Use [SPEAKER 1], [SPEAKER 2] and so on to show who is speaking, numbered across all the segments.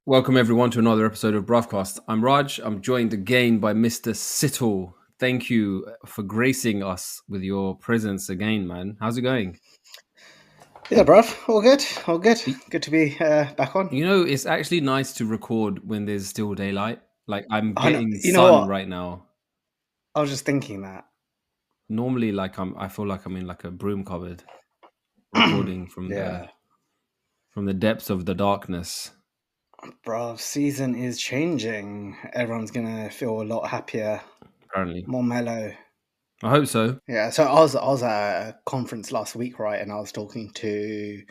[SPEAKER 1] Welcome everyone to another episode of Bruvcast. I'm Raj. I'm joined again by Mr. Sittle. Thank you for gracing us with your presence again, man. How's it going?
[SPEAKER 2] Yeah, bruv. All good. All good. Good to be back on.
[SPEAKER 1] You know, it's actually nice to record when there's still daylight. Like I'm
[SPEAKER 2] I know,
[SPEAKER 1] getting
[SPEAKER 2] you know
[SPEAKER 1] sun
[SPEAKER 2] what?
[SPEAKER 1] right now.
[SPEAKER 2] I was just thinking that.
[SPEAKER 1] Normally, I feel like I'm in like a broom cupboard, recording from
[SPEAKER 2] Yeah,
[SPEAKER 1] the depths of the darkness.
[SPEAKER 2] bruv. Season is changing. Everyone's gonna feel a lot happier,
[SPEAKER 1] Apparently,
[SPEAKER 2] more mellow.
[SPEAKER 1] I hope so.
[SPEAKER 2] Yeah. So I was at a conference last week, right? And I was talking to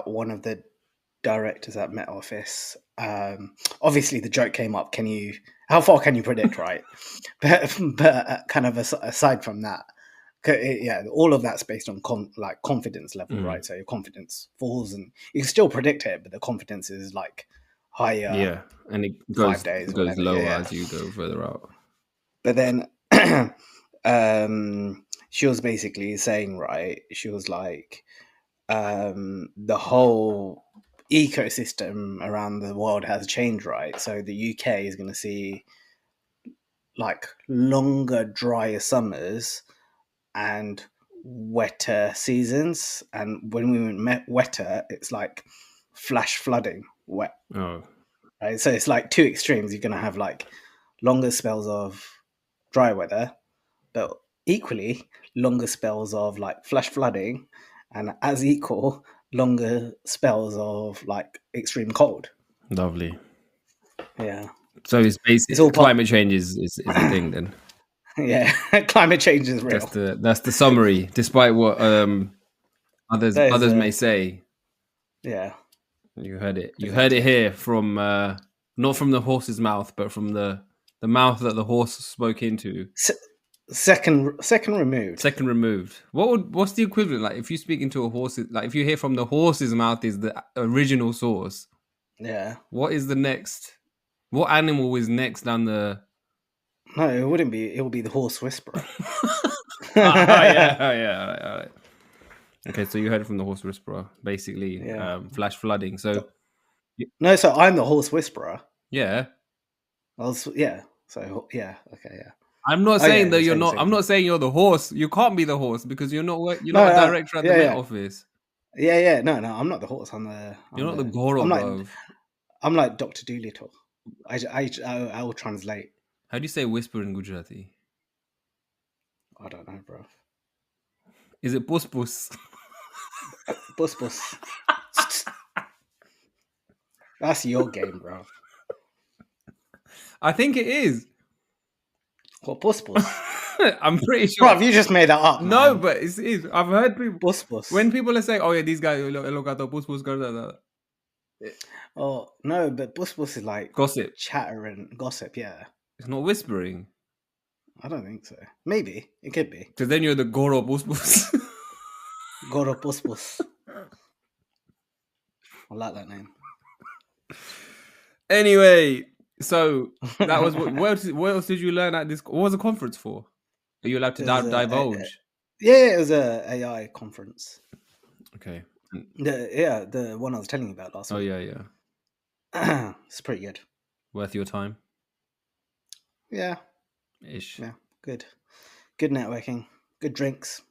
[SPEAKER 2] one of the directors at Met Office. Obviously, the joke came up. How far can you predict, right? but kind of aside from that. Yeah, all of that's based on confidence level, right? So your confidence falls, and you can still predict it, but the confidence is like higher.
[SPEAKER 1] Yeah, and it
[SPEAKER 2] 5 days, or
[SPEAKER 1] goes
[SPEAKER 2] whatever.
[SPEAKER 1] lower
[SPEAKER 2] Yeah.
[SPEAKER 1] as you go further out.
[SPEAKER 2] But then, she was basically saying, right? She was like, the whole ecosystem around the world has changed, right? So the UK is going to see like longer, drier summers and wetter seasons. And when we went wetter, it's like flash flooding wet.
[SPEAKER 1] Oh,
[SPEAKER 2] Right? So it's like two extremes. You're going to have like longer spells of dry weather, but equally longer spells of like flash flooding, and as equal longer spells of like extreme cold.
[SPEAKER 1] lovely.
[SPEAKER 2] Yeah.
[SPEAKER 1] So it's
[SPEAKER 2] It's all
[SPEAKER 1] climate change is a thing then.
[SPEAKER 2] Yeah, climate change is real.
[SPEAKER 1] That's the summary, despite what others may say.
[SPEAKER 2] Yeah.
[SPEAKER 1] You heard it. You
[SPEAKER 2] Exactly.
[SPEAKER 1] heard it here from not from the horse's mouth, but from the mouth that the horse spoke into.
[SPEAKER 2] Second removed.
[SPEAKER 1] Second removed. What's the equivalent? Like if you speak into a horse, like if you hear from the horse's mouth is the original source.
[SPEAKER 2] Yeah.
[SPEAKER 1] What is the next? What animal is next down the?
[SPEAKER 2] No, it wouldn't be. It would be the horse whisperer.
[SPEAKER 1] Yeah. All right. Okay, so you heard it from the horse whisperer, basically.
[SPEAKER 2] Yeah.
[SPEAKER 1] Flash flooding. So
[SPEAKER 2] No, so I'm the horse whisperer.
[SPEAKER 1] yeah,
[SPEAKER 2] Yeah. So yeah. Okay. Yeah.
[SPEAKER 1] I'm not saying that you're
[SPEAKER 2] same,
[SPEAKER 1] not.
[SPEAKER 2] same
[SPEAKER 1] I'm
[SPEAKER 2] thing.
[SPEAKER 1] not saying you're the horse. You can't be the horse because you're not. You're
[SPEAKER 2] No,
[SPEAKER 1] not a director at the Met Office.
[SPEAKER 2] Yeah. No, I'm not the horse.
[SPEAKER 1] You're not the Goro.
[SPEAKER 2] I'm like Dr. Doolittle. I will translate.
[SPEAKER 1] How do you say whisper in Gujarati?
[SPEAKER 2] I don't know, bro.
[SPEAKER 1] Is it bus bus?
[SPEAKER 2] Bus. That's your game, bro.
[SPEAKER 1] I think it is.
[SPEAKER 2] What bus?
[SPEAKER 1] I'm pretty sure.
[SPEAKER 2] Bro, you just made that up.
[SPEAKER 1] No,
[SPEAKER 2] man.
[SPEAKER 1] but it is. I've heard people.
[SPEAKER 2] Bus.
[SPEAKER 1] When people are saying, "Oh yeah, these guys look at the bus."
[SPEAKER 2] Oh no, but bus is like
[SPEAKER 1] Gossip.
[SPEAKER 2] chatter and gossip. Yeah.
[SPEAKER 1] It's not whispering.
[SPEAKER 2] I don't think so. Maybe it could be.
[SPEAKER 1] Because then you're the Goro bus bus.
[SPEAKER 2] Goro bus. I like that name.
[SPEAKER 1] Anyway, so that was what else did you learn at this? What was the conference for? Are you allowed to divulge?
[SPEAKER 2] Yeah, it was a AI conference.
[SPEAKER 1] Okay.
[SPEAKER 2] The one I was telling you about last week.
[SPEAKER 1] Oh yeah.
[SPEAKER 2] It's pretty good.
[SPEAKER 1] Worth your time?
[SPEAKER 2] Yeah.
[SPEAKER 1] Ish.
[SPEAKER 2] Yeah. Good networking. Good drinks.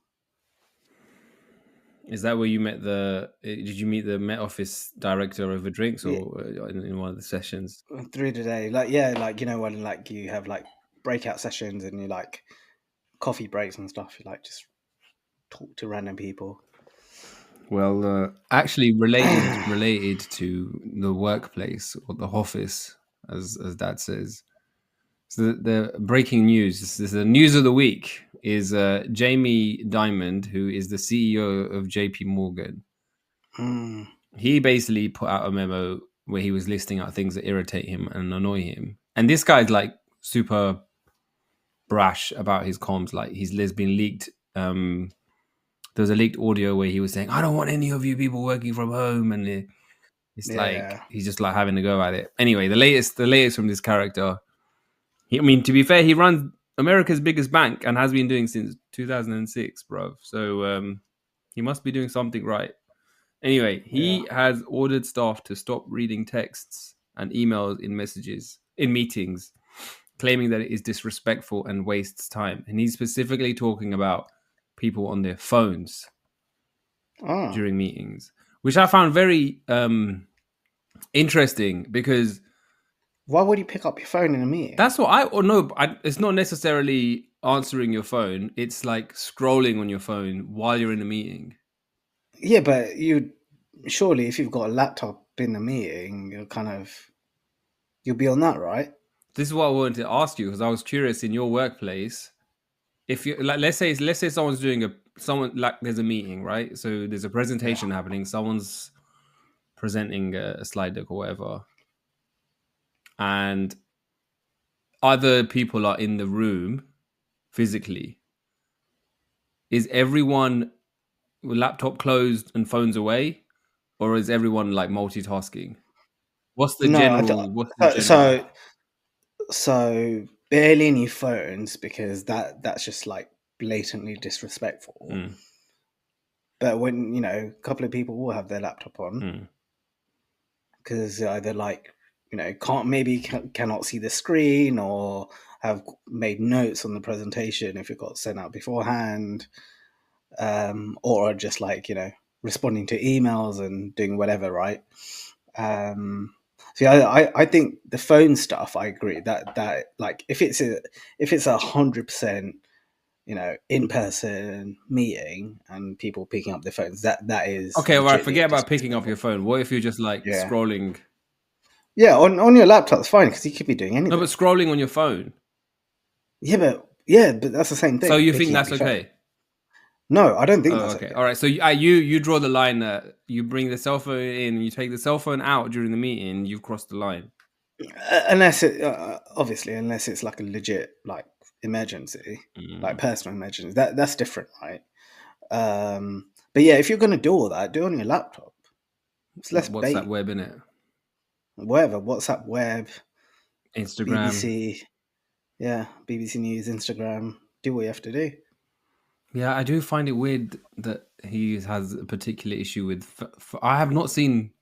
[SPEAKER 1] Is that where you met did you meet the Met Office director over drinks or in one of the sessions?
[SPEAKER 2] Through the day. Like you know when like you have like breakout sessions and you like coffee breaks and stuff, you like just talk to random people.
[SPEAKER 1] Well, actually related to the workplace or the office, as Dad says. So the breaking news, this is the news of the week, is Jamie Dimon, who is the CEO of JP Morgan. He basically put out a memo where he was listing out things that irritate him and annoy him. And this guy's like super brash about his comms. Like there's been leaked. There's a leaked audio where he was saying, "I don't want any of you people working from home," and it's like he's just like having to go at it. Anyway, the latest from this character. I mean, to be fair, he runs America's biggest bank and has been doing since 2006, bro. So he must be doing something right. Anyway,
[SPEAKER 2] Yeah.
[SPEAKER 1] he has ordered staff to stop reading texts and emails in meetings, claiming that it is disrespectful and wastes time. And he's specifically talking about people on their phones
[SPEAKER 2] Oh.
[SPEAKER 1] during meetings, which I found very interesting because
[SPEAKER 2] Why would you pick up your phone in a meeting?
[SPEAKER 1] that's what it's not necessarily answering your phone. It's like scrolling on your phone while you're in a meeting.
[SPEAKER 2] Yeah, but you surely if you've got a laptop in a meeting, you'll be on that, right?
[SPEAKER 1] This is what I wanted to ask you because I was curious in your workplace. If you like, let's say someone's someone like there's a meeting, right? So there's a
[SPEAKER 2] Yeah.
[SPEAKER 1] presentation happening. Someone's presenting a slide deck or whatever, and other people are in the room physically. Is everyone with laptop closed and phones away, or is everyone like multitasking? What's the
[SPEAKER 2] No,
[SPEAKER 1] general? What's the
[SPEAKER 2] so,
[SPEAKER 1] general?
[SPEAKER 2] so so barely any phones because that's just like blatantly disrespectful.
[SPEAKER 1] Mm,
[SPEAKER 2] But when a couple of people will have their laptop on
[SPEAKER 1] mm.
[SPEAKER 2] because either cannot see the screen or have made notes on the presentation if it got sent out beforehand, or are just responding to emails and doing whatever, right? See, I think the phone stuff. I agree that like if it's 100% in person meeting and people picking up their phones, that is
[SPEAKER 1] Okay, all right.
[SPEAKER 2] legitimately
[SPEAKER 1] Forget about picking up your
[SPEAKER 2] disrespectful.
[SPEAKER 1] phone. What if you're just like
[SPEAKER 2] Yeah,
[SPEAKER 1] scrolling?
[SPEAKER 2] yeah. On your laptop, it's fine because you could be doing
[SPEAKER 1] No, but
[SPEAKER 2] anything.
[SPEAKER 1] scrolling on your phone.
[SPEAKER 2] Yeah, but that's the same
[SPEAKER 1] So
[SPEAKER 2] thing.
[SPEAKER 1] you think
[SPEAKER 2] Picking up
[SPEAKER 1] that's
[SPEAKER 2] your phone.
[SPEAKER 1] okay?
[SPEAKER 2] No, I don't think
[SPEAKER 1] Oh,
[SPEAKER 2] that's
[SPEAKER 1] okay.
[SPEAKER 2] okay.
[SPEAKER 1] All right. So you draw the line that you bring the cell phone in, you take the cell phone out during the meeting. You've crossed the line.
[SPEAKER 2] Unless it obviously unless it's like a legit emergency, like
[SPEAKER 1] Mm.
[SPEAKER 2] personal emergency. That's different, right? But yeah, if you're going to do all that, do it on your laptop. It's less
[SPEAKER 1] What's that
[SPEAKER 2] bait.
[SPEAKER 1] web in it?
[SPEAKER 2] Whatever, WhatsApp, web,
[SPEAKER 1] Instagram.
[SPEAKER 2] BBC, yeah, BBC News, Instagram. Do what you have to do.
[SPEAKER 1] Yeah, I do find it weird that he has a particular issue with. I have not seen.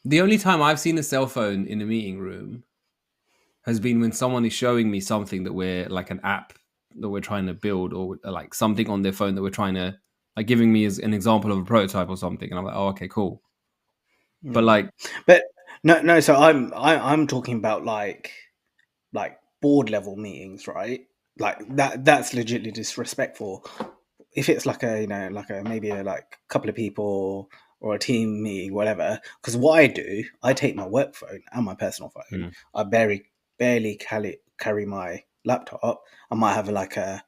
[SPEAKER 1] The only time I've seen a cell phone in a meeting room has been when someone is showing me something that we're like an app that we're trying to build, or like something on their phone that we're trying to like giving me as an example of a prototype or something, and I'm like, oh, okay, cool. But
[SPEAKER 2] Mm.
[SPEAKER 1] like,
[SPEAKER 2] But no. So I'm talking about like board level meetings, right? Like that's legitimately disrespectful. If it's like maybe a like couple of people or a team meeting, whatever. Because what I do, I take my work phone and my personal phone.
[SPEAKER 1] hmm.
[SPEAKER 2] I barely carry my laptop. I might have like a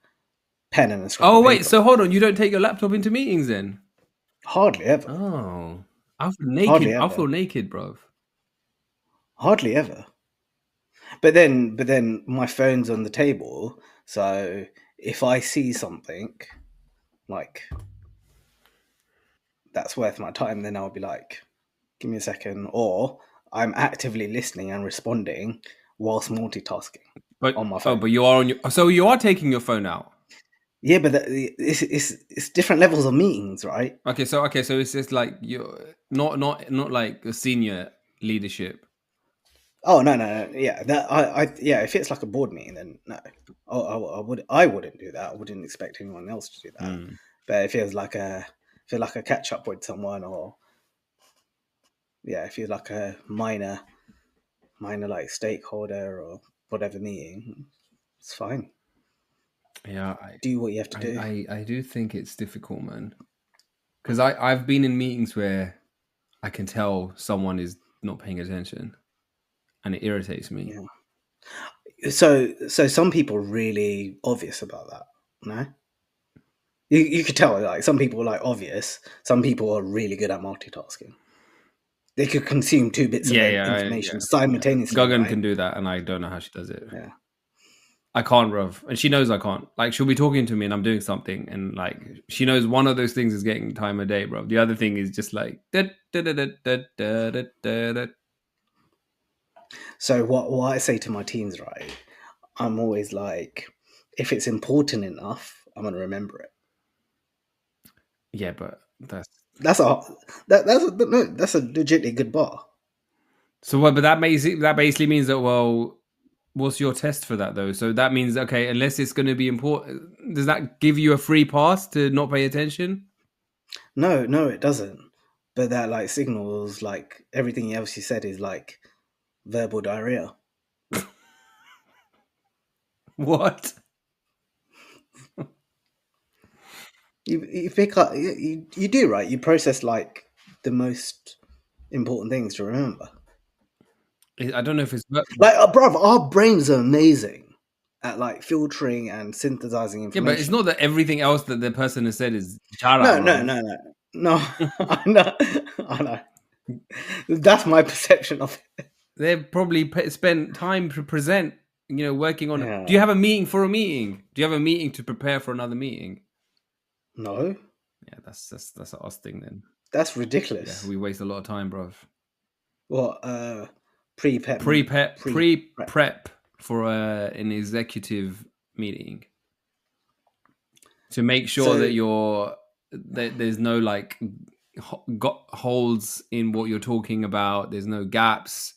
[SPEAKER 2] pen and a scrap
[SPEAKER 1] Oh
[SPEAKER 2] of
[SPEAKER 1] wait,
[SPEAKER 2] paper.
[SPEAKER 1] so hold on, you don't take your laptop into meetings then?
[SPEAKER 2] Hardly ever.
[SPEAKER 1] Oh, I feel naked.
[SPEAKER 2] Hardly
[SPEAKER 1] I
[SPEAKER 2] ever.
[SPEAKER 1] feel naked, bro.
[SPEAKER 2] Hardly ever. But then my phone's on the table, so if I see something like that's worth my time, then I'll be like, give me a second, or I'm actively listening and responding whilst multitasking
[SPEAKER 1] But
[SPEAKER 2] on my
[SPEAKER 1] oh,
[SPEAKER 2] phone.
[SPEAKER 1] but you are on your. So you are taking your phone out.
[SPEAKER 2] Yeah, but it's different levels of meetings, right?
[SPEAKER 1] Okay, so it's just like you're not like a senior leadership.
[SPEAKER 2] Oh no, yeah, yeah. If it's like a board meeting, then no, I wouldn't do that. I wouldn't expect anyone else to do that.
[SPEAKER 1] Mm.
[SPEAKER 2] But if it's like a catch up with someone, or yeah, if you're like a minor like stakeholder or whatever meeting, it's fine.
[SPEAKER 1] Yeah,
[SPEAKER 2] Do what you have to do.
[SPEAKER 1] I do think it's difficult, man. Because I've been in meetings where I can tell someone is not paying attention, and it irritates me.
[SPEAKER 2] Yeah. So some people are really obvious about that. No, you could tell like some people are like obvious. Some people are really good at multitasking. They could consume two bits of
[SPEAKER 1] Yeah,
[SPEAKER 2] information
[SPEAKER 1] yeah.
[SPEAKER 2] simultaneously,
[SPEAKER 1] Gagan
[SPEAKER 2] right?
[SPEAKER 1] can do that, and I don't know how she does it.
[SPEAKER 2] Yeah.
[SPEAKER 1] I can't, bruv. And she knows I can't. Like, she'll be talking to me and I'm doing something, and like, she knows one of those things is getting time of day, bro. The other thing is just like,
[SPEAKER 2] So what I say to my teens, right? I'm always like, if it's important enough, I'm gonna remember it.
[SPEAKER 1] yeah, but that's
[SPEAKER 2] That's a that's a legitimately good bar.
[SPEAKER 1] So what? But that basically means that, well, what's your test for that though? So that means, okay, unless it's going to be important, does that give you a free pass to not pay attention?
[SPEAKER 2] No, no, it doesn't. But that like signals like everything else you said is like verbal diarrhea.
[SPEAKER 1] What?
[SPEAKER 2] You pick up you do right. You process like the most important things to remember.
[SPEAKER 1] I don't know if it's
[SPEAKER 2] Like, bruv, our brains are amazing at like filtering and synthesizing
[SPEAKER 1] yeah, but it's
[SPEAKER 2] information.
[SPEAKER 1] not that everything else that the person has said is jara,
[SPEAKER 2] No, no,
[SPEAKER 1] bro.
[SPEAKER 2] no, no, no. I know, I know. That's my perception of it.
[SPEAKER 1] They've probably spent time to present, working on it. Do you
[SPEAKER 2] Yeah,
[SPEAKER 1] have a meeting for a meeting? Do you have a meeting to prepare for another meeting?
[SPEAKER 2] no,
[SPEAKER 1] Yeah, that's us thing then.
[SPEAKER 2] that's
[SPEAKER 1] Yeah,
[SPEAKER 2] ridiculous.
[SPEAKER 1] we waste a lot of time, bro.
[SPEAKER 2] What pre-prep pre-prep?
[SPEAKER 1] Prep for an executive meeting to make sure that
[SPEAKER 2] So
[SPEAKER 1] there's no like got holes in what you're talking about. There's no gaps.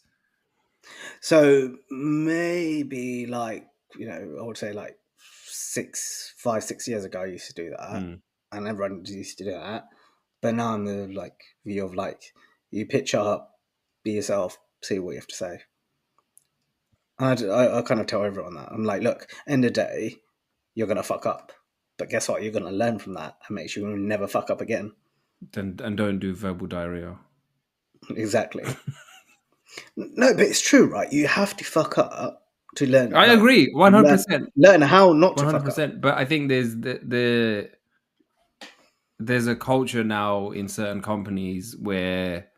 [SPEAKER 2] so maybe like I would say like 6 years ago I used to do that,
[SPEAKER 1] Mm.
[SPEAKER 2] and everyone used to do that. But now I'm the like view of like you pitch up, be yourself, see what you have to say. And I kind of tell everyone that I'm like, look, end of the day, you're gonna fuck up, but guess what? You're gonna learn from that and make sure you never fuck up again.
[SPEAKER 1] And don't do verbal diarrhea.
[SPEAKER 2] Exactly. No, but it's true, right? You have to fuck up to learn,
[SPEAKER 1] I
[SPEAKER 2] like
[SPEAKER 1] agree,
[SPEAKER 2] to
[SPEAKER 1] 100%.
[SPEAKER 2] learn how not to fuck up.
[SPEAKER 1] 100%. But I think there's a culture now in certain companies where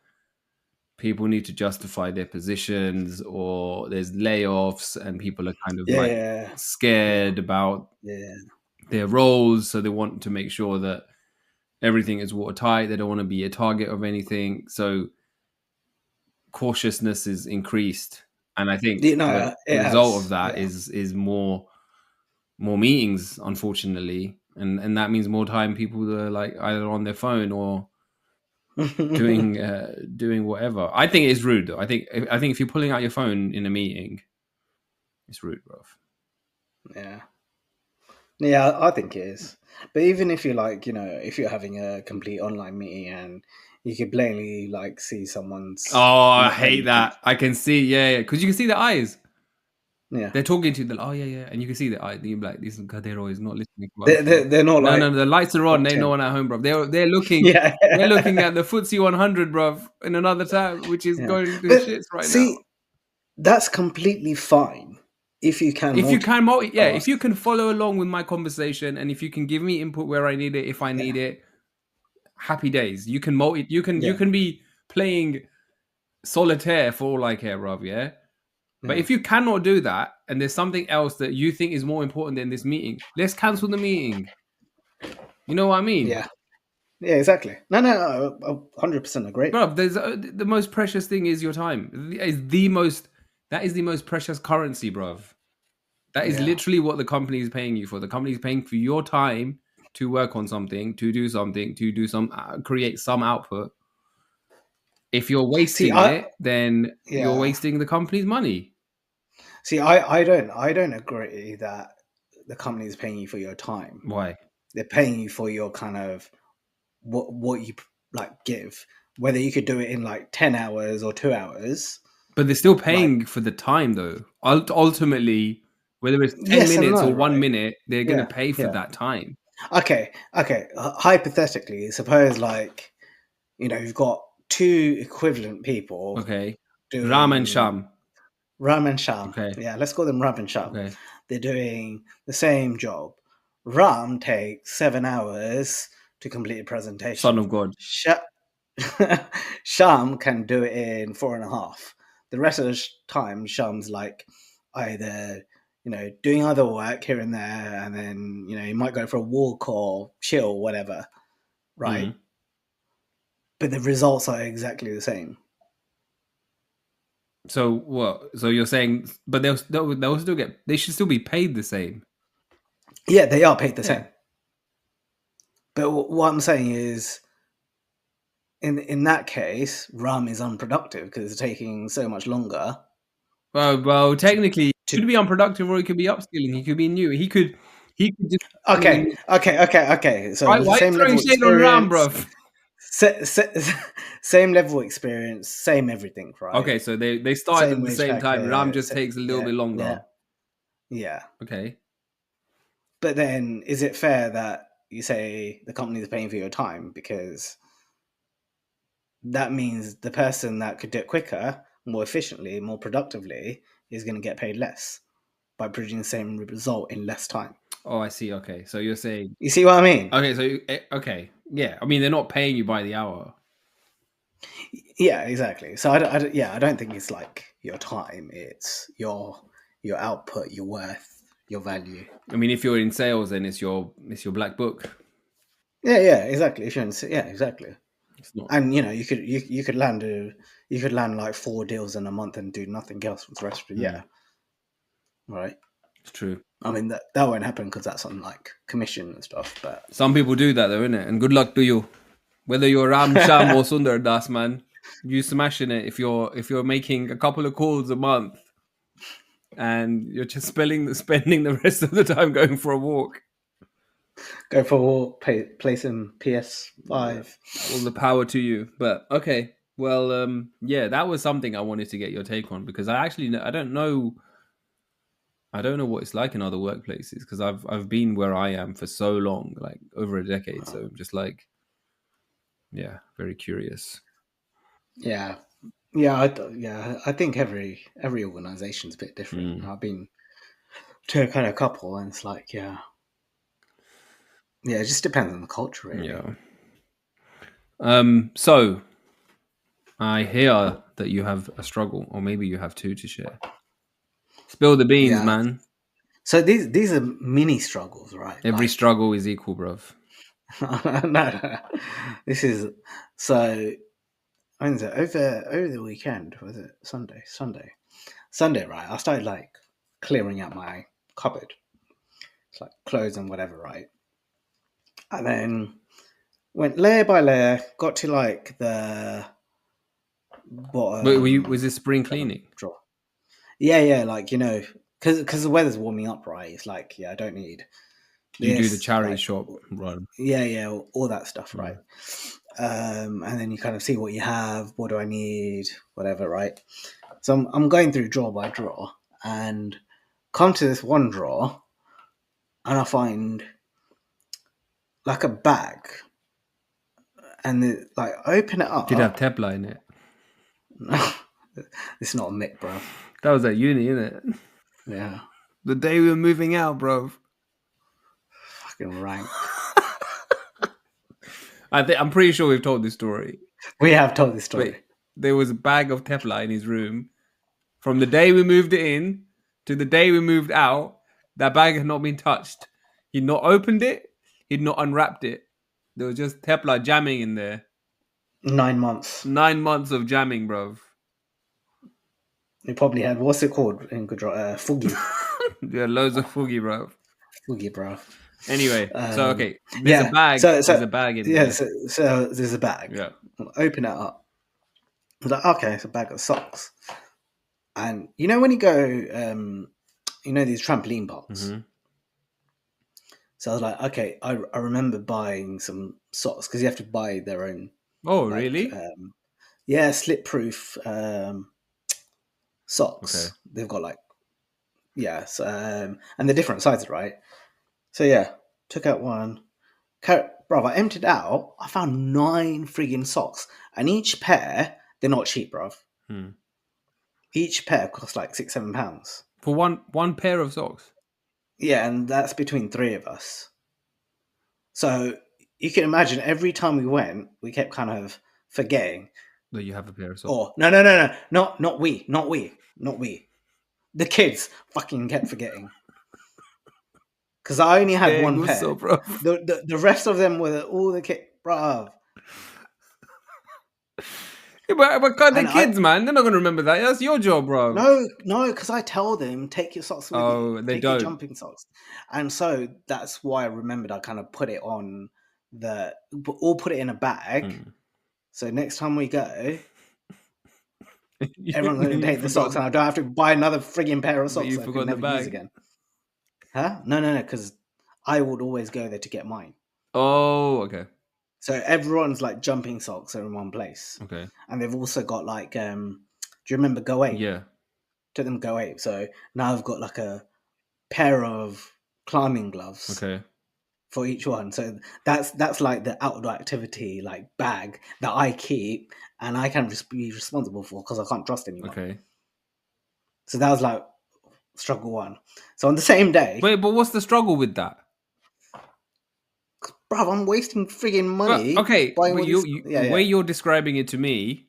[SPEAKER 1] people need to justify their positions, or there's layoffs and people are kind of like
[SPEAKER 2] Yeah, yeah,
[SPEAKER 1] scared about
[SPEAKER 2] yeah.
[SPEAKER 1] their roles, so they want to make sure that everything is watertight. They don't want to be a target of anything, so cautiousness is increased. And I think
[SPEAKER 2] You
[SPEAKER 1] the
[SPEAKER 2] know, it
[SPEAKER 1] result of
[SPEAKER 2] has.
[SPEAKER 1] that
[SPEAKER 2] Yeah.
[SPEAKER 1] is more meetings, unfortunately, and that means more time people are like either on their phone or doing whatever. I think it's rude though. I think if you're pulling out your phone in a meeting, it's rude, bro.
[SPEAKER 2] Yeah. Yeah, I think it is. But even if you're like, if you're having a complete online meeting and you could blatantly like see someone's
[SPEAKER 1] Oh, I
[SPEAKER 2] not
[SPEAKER 1] hate
[SPEAKER 2] paying attention.
[SPEAKER 1] that. I can see, yeah, because you can see their eyes.
[SPEAKER 2] Yeah.
[SPEAKER 1] They're talking to you. They're like, oh yeah, yeah, and you can see their eyes. You're like, this Gadero is not listening to us,
[SPEAKER 2] They're,
[SPEAKER 1] bro.
[SPEAKER 2] they're, they're not
[SPEAKER 1] No, no,
[SPEAKER 2] like
[SPEAKER 1] the lights are on.
[SPEAKER 2] locked
[SPEAKER 1] They no
[SPEAKER 2] in.
[SPEAKER 1] one at home, bro. They're looking.
[SPEAKER 2] Yeah.
[SPEAKER 1] They're looking at the FTSE 100, bro, in another tab, which is
[SPEAKER 2] Yeah.
[SPEAKER 1] going to
[SPEAKER 2] But
[SPEAKER 1] shits right now.
[SPEAKER 2] see, that's completely fine if you can
[SPEAKER 1] If you can if
[SPEAKER 2] multitask.
[SPEAKER 1] you can follow along with my conversation, and if you can give me input where I need it, if I
[SPEAKER 2] Yeah.
[SPEAKER 1] need it, happy days. You can you
[SPEAKER 2] Yeah.
[SPEAKER 1] can be playing solitaire for all I care, Rob. Yeah. But
[SPEAKER 2] Yeah.
[SPEAKER 1] if you cannot do that, and there's something else that you think is more important than this meeting, let's cancel the meeting. You know what I mean,
[SPEAKER 2] Yeah. Yeah, exactly. No, no, no, I 100% agree.
[SPEAKER 1] bro? There's the most precious thing is your time. That is the most precious currency, bro. That is
[SPEAKER 2] Yeah.
[SPEAKER 1] literally what the company is paying you for. The company is paying for your time to work on something, to do something, to do some create some output. If you're
[SPEAKER 2] See,
[SPEAKER 1] wasting it, then you're
[SPEAKER 2] yeah.
[SPEAKER 1] wasting the company's money.
[SPEAKER 2] See, I don't agree that the company is paying you for your time.
[SPEAKER 1] Why?
[SPEAKER 2] They're paying you for your kind of what you like give. Whether you could do it in like 10 hours or 2 hours,
[SPEAKER 1] But they're still
[SPEAKER 2] like
[SPEAKER 1] paying for the time, though. Ultimately, whether it's 10
[SPEAKER 2] yes and
[SPEAKER 1] minutes
[SPEAKER 2] no,
[SPEAKER 1] or one
[SPEAKER 2] right?
[SPEAKER 1] minute, they're going to
[SPEAKER 2] Yeah,
[SPEAKER 1] pay for
[SPEAKER 2] yeah.
[SPEAKER 1] that time.
[SPEAKER 2] Okay, okay. Hypothetically, suppose like you've got two equivalent people
[SPEAKER 1] Okay. Ram and
[SPEAKER 2] doing
[SPEAKER 1] Sham.
[SPEAKER 2] Ram and Sham.
[SPEAKER 1] Okay.
[SPEAKER 2] Yeah, let's call them Ram and Sham.
[SPEAKER 1] Okay.
[SPEAKER 2] They're doing the same job. Ram takes 7 hours to complete a
[SPEAKER 1] Son
[SPEAKER 2] presentation.
[SPEAKER 1] of God.
[SPEAKER 2] Sham can do it in 4.5. The rest of the time, Sham's like either doing other work here and there, and then he might go for a walk or chill, whatever, right?
[SPEAKER 1] Mm.
[SPEAKER 2] But the results are exactly the same.
[SPEAKER 1] So what? So you're saying, but they'll still get. They should still be paid the same.
[SPEAKER 2] Yeah, they are paid the
[SPEAKER 1] Yeah.
[SPEAKER 2] same. But what I'm saying is, in that case, rum is unproductive because it's taking so much longer.
[SPEAKER 1] Well, technically, it
[SPEAKER 2] To
[SPEAKER 1] could be unproductive, or he could be upskilling. He could be new. He could just
[SPEAKER 2] okay. So
[SPEAKER 1] why are you
[SPEAKER 2] same
[SPEAKER 1] throwing
[SPEAKER 2] level
[SPEAKER 1] shade on Ram,
[SPEAKER 2] experience,
[SPEAKER 1] bro?
[SPEAKER 2] sa- sa- same level experience, same everything, right?
[SPEAKER 1] Okay, so they started
[SPEAKER 2] Same
[SPEAKER 1] at the
[SPEAKER 2] wage
[SPEAKER 1] same time. Ram
[SPEAKER 2] packet.
[SPEAKER 1] just takes a little
[SPEAKER 2] Yeah,
[SPEAKER 1] bit
[SPEAKER 2] yeah,
[SPEAKER 1] longer.
[SPEAKER 2] yeah.
[SPEAKER 1] Okay.
[SPEAKER 2] But then, is it fair that you say the company is paying for your time, because that means the person that could do it quicker, more efficiently, more productively is going to get paid less by producing the same result in less time?
[SPEAKER 1] Oh, I see. Okay, so you're saying
[SPEAKER 2] You see what I mean?
[SPEAKER 1] okay. So okay, yeah. I mean, they're not paying you by the hour.
[SPEAKER 2] Yeah, exactly. So I don't think it's like your time. It's your output, your worth, your value.
[SPEAKER 1] I mean, if you're in sales, then it's your black book.
[SPEAKER 2] Yeah, exactly. Yeah, exactly.
[SPEAKER 1] It's not.
[SPEAKER 2] And you could land like 4 deals in a month and do nothing else for the rest of the year, right?
[SPEAKER 1] It's true.
[SPEAKER 2] I mean that won't happen because that's on like commission and stuff. But
[SPEAKER 1] Some people do that though, innit? And good luck to you. Whether you're Ram, Sham, or Sundar Das, man, you smashing it. If you're making a couple of calls a month and you're just spending the rest of the time going for a walk.
[SPEAKER 2] go for a walk, play some PS5.
[SPEAKER 1] All the power to you. But okay, well, yeah, that was something I wanted to get your take on because I don't know what it's like in other workplaces because I've been where I am for so long, like over a decade. So I'm just like, yeah, very curious.
[SPEAKER 2] Yeah, I think every organization's a bit different. I've been to a kind of couple, and it's like, yeah, it just depends on the culture, really.
[SPEAKER 1] Yeah. So I hear that you have a struggle, or maybe you have two to share. Spill the beans,
[SPEAKER 2] Yeah.
[SPEAKER 1] man.
[SPEAKER 2] So these are mini struggles, right?
[SPEAKER 1] Every struggle is equal, bruv.
[SPEAKER 2] No. This is so. I mean, over the weekend, was it Sunday, right? I started like clearing out my cupboard. It's like clothes and whatever, right? And then went layer by layer, got to like the
[SPEAKER 1] But
[SPEAKER 2] bottom
[SPEAKER 1] was this spring cleaning?
[SPEAKER 2] drawer. Yeah, like because the weather's warming up, right? It's like, I don't need
[SPEAKER 1] You do the
[SPEAKER 2] this,
[SPEAKER 1] charity
[SPEAKER 2] like,
[SPEAKER 1] shop run.
[SPEAKER 2] yeah, all that stuff, right? And then you kind of see what you have. What do I need? Whatever, right? So I'm going through drawer by drawer and come to this one drawer, and I find like a bag, and like open it up.
[SPEAKER 1] Did have Tepla in it.
[SPEAKER 2] It's not a mick, bro.
[SPEAKER 1] That was at uni, innit?
[SPEAKER 2] Yeah,
[SPEAKER 1] The day we were moving out, bro.
[SPEAKER 2] fucking rank.
[SPEAKER 1] I'm pretty sure we've told this story.
[SPEAKER 2] We have told this story.
[SPEAKER 1] Wait, there was a bag of Tefla in his room. From the day we moved it in to the day we moved out, that bag had not been touched. He'd not opened it. He'd not unwrapped it. There was just Tefla jamming in there.
[SPEAKER 2] 9 months.
[SPEAKER 1] 9 months of jamming, bro.
[SPEAKER 2] He probably had, what's it called in Gujarat? Fugi.
[SPEAKER 1] Yeah, loads of foogie, bro.
[SPEAKER 2] Fugi, bro.
[SPEAKER 1] Anyway, so okay, there's a bag. There's a bag in there.
[SPEAKER 2] So there's a bag.
[SPEAKER 1] Yeah.
[SPEAKER 2] Open it up. I was like, okay, it's a bag of socks. And when you go, these trampoline parks.
[SPEAKER 1] Mm-hmm.
[SPEAKER 2] So I was like, okay, I remember buying some socks because you have to buy their own.
[SPEAKER 1] Oh, really?
[SPEAKER 2] Slip-proof socks.
[SPEAKER 1] Okay.
[SPEAKER 2] They've got like, yes, and they're different sizes, right? So took out one. Bro, I emptied out. I found 9 friggin' socks, and each pair, they're not cheap, bro. Each pair cost like £6-7
[SPEAKER 1] for one pair of socks.
[SPEAKER 2] Yeah, and that's between 3 of us. So you can imagine every time we went, we kept kind of forgetting
[SPEAKER 1] that you have a pair of socks.
[SPEAKER 2] Oh no, not we. The kids fucking kept forgetting. Because I only had one pair.
[SPEAKER 1] So, bro.
[SPEAKER 2] The rest of them were all the kids, bruv.
[SPEAKER 1] Yeah, but the kids, man, they're not going to remember that. That's your job, bro.
[SPEAKER 2] No, because I tell them, take your socks with you.
[SPEAKER 1] They
[SPEAKER 2] take
[SPEAKER 1] don't.
[SPEAKER 2] Your jumping socks. And so that's why I remembered I kind of put it on all put it in a bag. So next time we go,
[SPEAKER 1] You-
[SPEAKER 2] everyone's going
[SPEAKER 1] then
[SPEAKER 2] to
[SPEAKER 1] you
[SPEAKER 2] take the
[SPEAKER 1] forgot,
[SPEAKER 2] socks, and I don't have to buy another frigging pair of
[SPEAKER 1] but
[SPEAKER 2] socks
[SPEAKER 1] you
[SPEAKER 2] that I can
[SPEAKER 1] forgot the
[SPEAKER 2] never use
[SPEAKER 1] bag.
[SPEAKER 2] again. Huh? No, because I would always go there to get mine.
[SPEAKER 1] Oh, okay,
[SPEAKER 2] So everyone's like jumping socks are in one place,
[SPEAKER 1] okay,
[SPEAKER 2] and they've also got like, do you remember Go Ape?
[SPEAKER 1] yeah,
[SPEAKER 2] Took them Go Ape. So now I've got like a pair of climbing gloves
[SPEAKER 1] okay.
[SPEAKER 2] for each one. So that's like the outdoor activity like bag that I keep, and I can just be responsible for because I can't trust anyone.
[SPEAKER 1] Okay.
[SPEAKER 2] So that was like struggle one. So on the same day,
[SPEAKER 1] Wait, but what's the struggle with that?
[SPEAKER 2] bruv, I'm wasting frigging
[SPEAKER 1] But
[SPEAKER 2] money
[SPEAKER 1] okay,
[SPEAKER 2] buying
[SPEAKER 1] but
[SPEAKER 2] all these.
[SPEAKER 1] the
[SPEAKER 2] Yeah,
[SPEAKER 1] way
[SPEAKER 2] yeah,
[SPEAKER 1] you're describing it to me,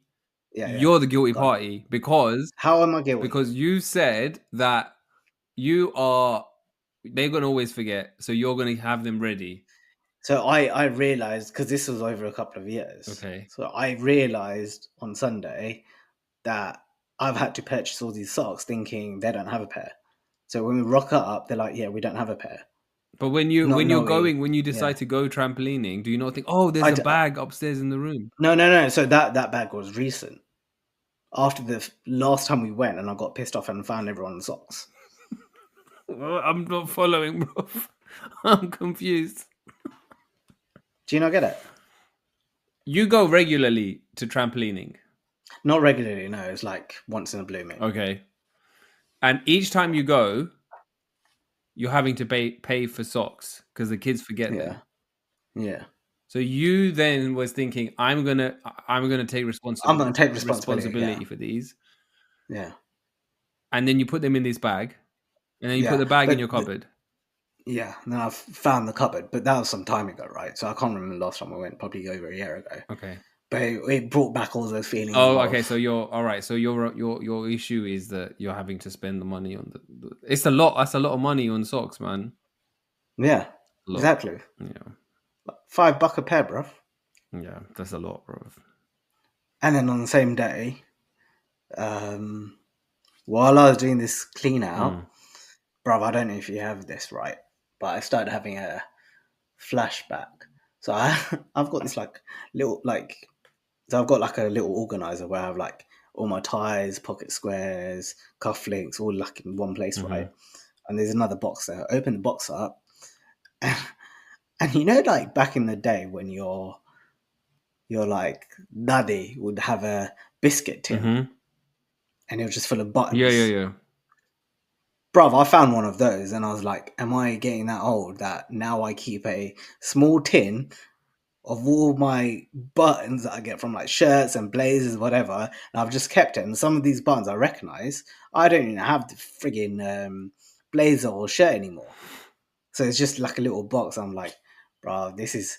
[SPEAKER 2] yeah.
[SPEAKER 1] you're the guilty
[SPEAKER 2] Go on.
[SPEAKER 1] party because
[SPEAKER 2] How am I guilty?
[SPEAKER 1] you said that you are they're gonna always forget, so you're gonna have them ready.
[SPEAKER 2] So I realized, because this was over a couple of years.
[SPEAKER 1] Okay.
[SPEAKER 2] So I realized on Sunday that I've had to purchase all these socks thinking they don't have a pair. So when we rock up, they're like, yeah, we don't have a pair.
[SPEAKER 1] But when
[SPEAKER 2] Not knowing.
[SPEAKER 1] when you
[SPEAKER 2] Yeah.
[SPEAKER 1] decide to go trampolining, do you not think, oh, there's
[SPEAKER 2] I
[SPEAKER 1] a
[SPEAKER 2] d-
[SPEAKER 1] bag upstairs in the room?
[SPEAKER 2] no. So that bag was recent. After the last time we went, and I got pissed off and found everyone's socks.
[SPEAKER 1] Well, I'm not following, bro. I'm confused.
[SPEAKER 2] Do you not get it?
[SPEAKER 1] You go regularly to trampolining.
[SPEAKER 2] Not regularly, no. It's like once in a blue moon.
[SPEAKER 1] Okay. And each time you go, you're having to pay for socks because the kids forget
[SPEAKER 2] Yeah,
[SPEAKER 1] them.
[SPEAKER 2] yeah.
[SPEAKER 1] So you then was thinking, I'm gonna take
[SPEAKER 2] I'm gonna take responsibility. Yeah,
[SPEAKER 1] responsibility for these,
[SPEAKER 2] yeah,
[SPEAKER 1] and then you put them in this bag, and then you put
[SPEAKER 2] yeah.
[SPEAKER 1] the bag in
[SPEAKER 2] But
[SPEAKER 1] your cupboard.
[SPEAKER 2] yeah, then I found the cupboard, but that was some time ago, right? So I can't remember the last time I went. Probably over a year ago.
[SPEAKER 1] Okay.
[SPEAKER 2] But it brought back all those feelings
[SPEAKER 1] Oh, okay. So
[SPEAKER 2] of
[SPEAKER 1] you're all right. So your issue is that you're having to spend the money on it's a lot. That's a lot of money on socks, man.
[SPEAKER 2] yeah,
[SPEAKER 1] A lot.
[SPEAKER 2] exactly.
[SPEAKER 1] Yeah.
[SPEAKER 2] $5 a pair, bruv.
[SPEAKER 1] Yeah. That's a lot, bro.
[SPEAKER 2] And then on the same day, while I was doing this clean out, bruv, I don't know if you have this right, but I started having a flashback. So I've got this like little like so I've got like a little organizer where I have like all my ties, pocket squares, cufflinks, all like in one place, right? And there's another box there. I open the box up, and you know, like back in the day when your like daddy would have a biscuit tin, and it was just full of
[SPEAKER 1] Yeah. Yeah.
[SPEAKER 2] buttons.
[SPEAKER 1] Yeah.
[SPEAKER 2] Bruv, I found one of those, and I was like, "Am I getting that old that now I keep a small tin of all my buttons that I get from like shirts and blazers, whatever, and I've just kept it. And some of these buttons I recognize. I don't even have the frigging blazer or shirt anymore. So it's just like a little box. I'm like, bro, this is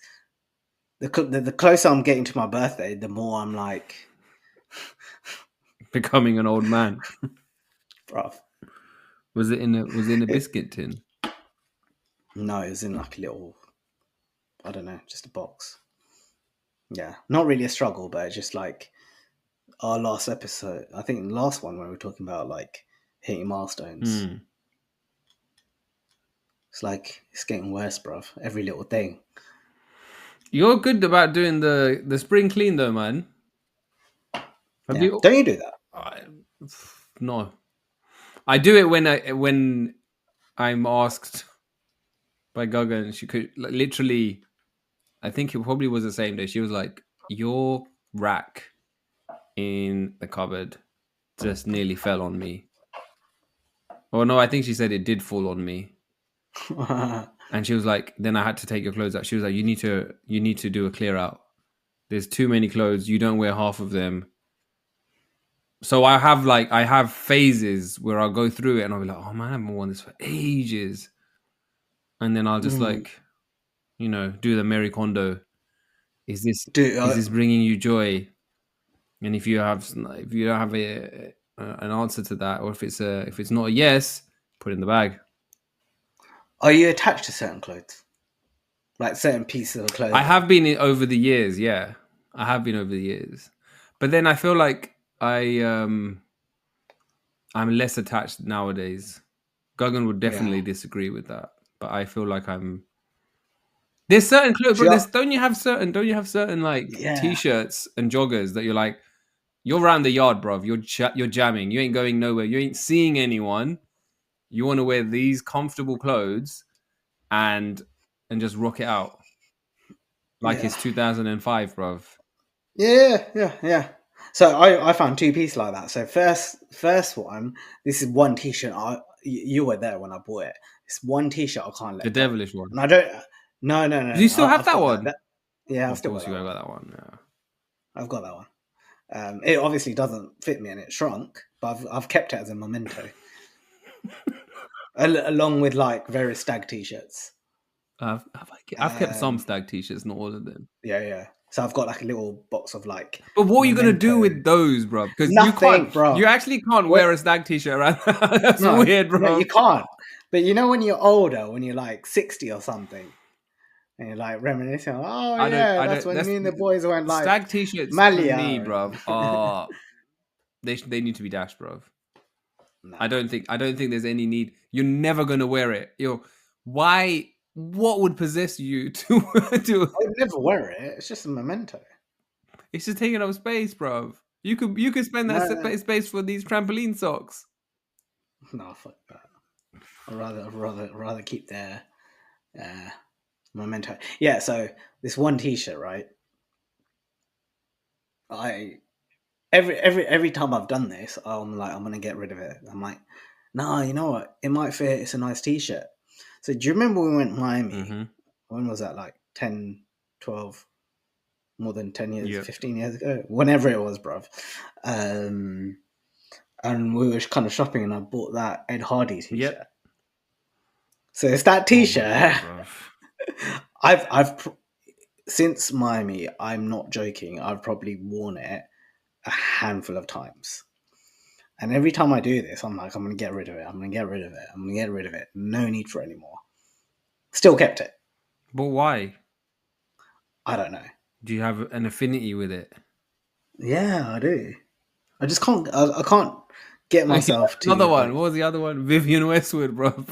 [SPEAKER 2] the closer I'm getting to my birthday, the more I'm like,
[SPEAKER 1] Becoming an old man.
[SPEAKER 2] bro.
[SPEAKER 1] Was it in a biscuit tin?
[SPEAKER 2] No, it's in like a little, I don't know, just a box. Yeah, not really a struggle, but just like our last episode, I think the last one when we were talking about like hitting milestones. It's like it's getting worse, bruv. Every little thing.
[SPEAKER 1] You're good about doing the spring clean though, man. Have
[SPEAKER 2] Yeah.
[SPEAKER 1] you?
[SPEAKER 2] Don't you do that?
[SPEAKER 1] I, no, I do it when I'm asked by Gaga, and she could like, literally. I think it probably was the same day. She was like, "Your rack in the cupboard just nearly fell on me." Oh no, I think she said it did fall on me. And she was like, "Then I had to take your clothes out." She was like, you need to do a clear out. There's too many clothes. You don't wear half of them." So I have phases where I'll go through it and I'll be like, "Oh man, I haven't worn this for ages," and then I'll just like, do the Mary Kondo. Is this bringing you joy? And if you don't have an answer to that, or if it's not a yes, put it in the bag.
[SPEAKER 2] Are you attached to certain clothes? Like certain pieces of clothing?
[SPEAKER 1] I have been over the years, yeah. I have been over the years. But then I feel like I'm less attached nowadays. Gagan would definitely disagree with that. But I feel like I'm There's certain clothes,
[SPEAKER 2] So
[SPEAKER 1] bro. Don't you have certain like
[SPEAKER 2] yeah,
[SPEAKER 1] t-shirts and joggers that you're like, you're around the yard, bro. You're jamming. You ain't going nowhere. You ain't seeing anyone. You want to wear these comfortable clothes and just rock it out like
[SPEAKER 2] yeah,
[SPEAKER 1] it's 2005, bro.
[SPEAKER 2] yeah. So I found two pieces like that. So first one, this is one t-shirt. You were there when I bought it. It's one t-shirt I can't
[SPEAKER 1] The
[SPEAKER 2] let go,
[SPEAKER 1] devilish one.
[SPEAKER 2] and I don't.
[SPEAKER 1] Do you
[SPEAKER 2] No.
[SPEAKER 1] still have
[SPEAKER 2] I've
[SPEAKER 1] that
[SPEAKER 2] got that.
[SPEAKER 1] one?
[SPEAKER 2] Yeah, I've
[SPEAKER 1] Of
[SPEAKER 2] still got
[SPEAKER 1] course, you
[SPEAKER 2] that
[SPEAKER 1] got
[SPEAKER 2] one.
[SPEAKER 1] that one. Yeah.
[SPEAKER 2] I've got that one. It obviously doesn't fit me and it shrunk, but I've kept it as a memento, along with like various stag t-shirts.
[SPEAKER 1] I've kept some
[SPEAKER 2] Um,
[SPEAKER 1] stag t-shirts, not all of them.
[SPEAKER 2] yeah. So I've got like a little box of like
[SPEAKER 1] But what are you gonna do
[SPEAKER 2] memento.
[SPEAKER 1] with those, bro? Because
[SPEAKER 2] Nothing, bro.
[SPEAKER 1] you actually can't
[SPEAKER 2] What?
[SPEAKER 1] wear a stag t-shirt around. That's
[SPEAKER 2] No,
[SPEAKER 1] weird,
[SPEAKER 2] no,
[SPEAKER 1] bro.
[SPEAKER 2] you can't. But you know when you're older, when you're like 60 or something, and you're like reminiscing, oh yeah,
[SPEAKER 1] I
[SPEAKER 2] that's
[SPEAKER 1] don't.
[SPEAKER 2] when
[SPEAKER 1] That's
[SPEAKER 2] me and the boys went like
[SPEAKER 1] stag t-shirts for me,
[SPEAKER 2] Malia.
[SPEAKER 1] bro. Are they need to be dashed, bro.
[SPEAKER 2] Nah,
[SPEAKER 1] I don't think there's any need. You're never gonna wear it. Why? What would possess you to to?
[SPEAKER 2] I would never wear it. It's just a memento.
[SPEAKER 1] It's just taking up space, bro. You could spend that
[SPEAKER 2] No,
[SPEAKER 1] space for these trampoline socks.
[SPEAKER 2] no, fuck that. I'd rather keep their uh, memento. Yeah. So this one T-shirt, right? I every time I've done this, I'm like, I'm gonna get rid of it. I'm like, nah, you know what? It might fit. It's a nice T-shirt. So do you remember we went to Miami?
[SPEAKER 1] Mm-hmm.
[SPEAKER 2] When was that? Like 10, 12, more than 10 years,
[SPEAKER 1] Yep.
[SPEAKER 2] 15 years ago? Whenever it was, bruv. Um, and we were kind of shopping and I bought that Ed Hardy
[SPEAKER 1] Yep.
[SPEAKER 2] T-shirt. So it's that
[SPEAKER 1] Oh my god,
[SPEAKER 2] T-shirt.
[SPEAKER 1] bro.
[SPEAKER 2] I've since Miami, I'm not joking, I've probably worn it a handful of times. And every time I do this, I'm like, I'm going to get rid of it. I'm going to get rid of it. I'm going to get rid of it. No need for it anymore. Still kept it.
[SPEAKER 1] But why?
[SPEAKER 2] I don't know.
[SPEAKER 1] Do you have an affinity with it?
[SPEAKER 2] Yeah, I do. I just can't. I can't get myself
[SPEAKER 1] Another
[SPEAKER 2] to
[SPEAKER 1] one.
[SPEAKER 2] like.
[SPEAKER 1] What was the other one? Vivian Westwood, bro.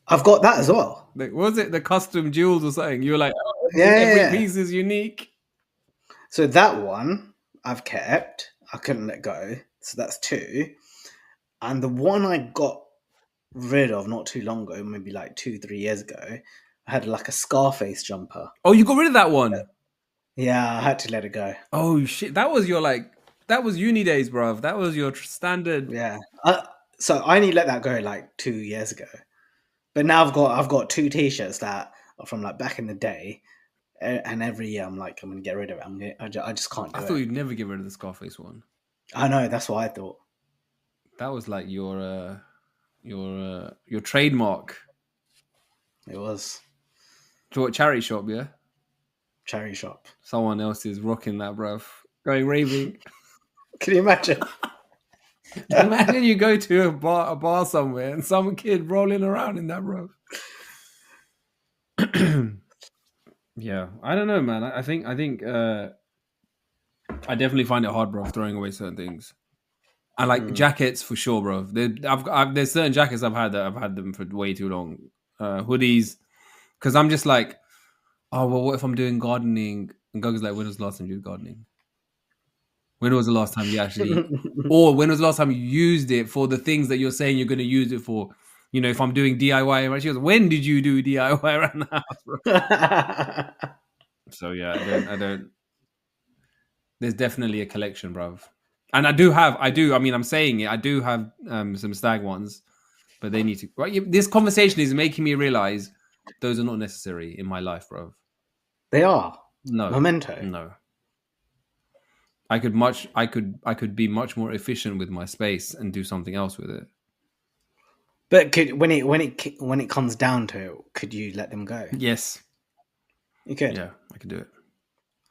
[SPEAKER 2] I've got that as well.
[SPEAKER 1] Like, what was it? The custom jewels or something? You were like, oh, every
[SPEAKER 2] Yeah.
[SPEAKER 1] piece is unique.
[SPEAKER 2] So that one I've kept. I couldn't let go. So that's two. And the one I got rid of not too long ago, maybe like 2, 3 years ago, I had like a Scarface jumper.
[SPEAKER 1] Oh, you got rid of that one.
[SPEAKER 2] Yeah, I had to let it go.
[SPEAKER 1] Oh shit! That was your that was uni days, bro. That was your standard.
[SPEAKER 2] Yeah. So I only let that go like 2 years ago. But now I've got two T-shirts that are from like back in the day, and every year I'm like I'm gonna get rid of it. I just can't
[SPEAKER 1] I
[SPEAKER 2] do
[SPEAKER 1] thought
[SPEAKER 2] it.
[SPEAKER 1] you'd never get rid of the Scarface one.
[SPEAKER 2] I know that's what I thought.
[SPEAKER 1] That was like your trademark.
[SPEAKER 2] It was
[SPEAKER 1] To what charity shop? Yeah,
[SPEAKER 2] charity shop.
[SPEAKER 1] someone else is rocking that, bro. Going raving.
[SPEAKER 2] Can you imagine?
[SPEAKER 1] Imagine you go to a bar somewhere and some kid rolling around in that, bro. Yeah, I don't know, man. I think I definitely find it hard, bro, throwing away certain things. I like jackets for sure, bro. There's certain jackets I've had that I've had them for way too long. Hoodies, because I'm just like, oh well, what if I'm doing gardening? And Gug's like, when was the last time you did gardening? When was the last time you actually, or when was the last time you used it for the things that you're saying you're going to use it for? You know, if I'm doing DIY, right? She goes, when did you do DIY around the house, bro? So yeah, I don't. There's definitely a collection, bro. And I mean, I'm saying it. I do have some stag ones, but they need to. Right, this conversation is making me realize those are not necessary in my life, bro.
[SPEAKER 2] They are
[SPEAKER 1] No,
[SPEAKER 2] memento.
[SPEAKER 1] no. I could be much more efficient with my space and do something else with it.
[SPEAKER 2] But when it comes down to it, could you let them go?
[SPEAKER 1] Yes.
[SPEAKER 2] You could.
[SPEAKER 1] Yeah, I could do it.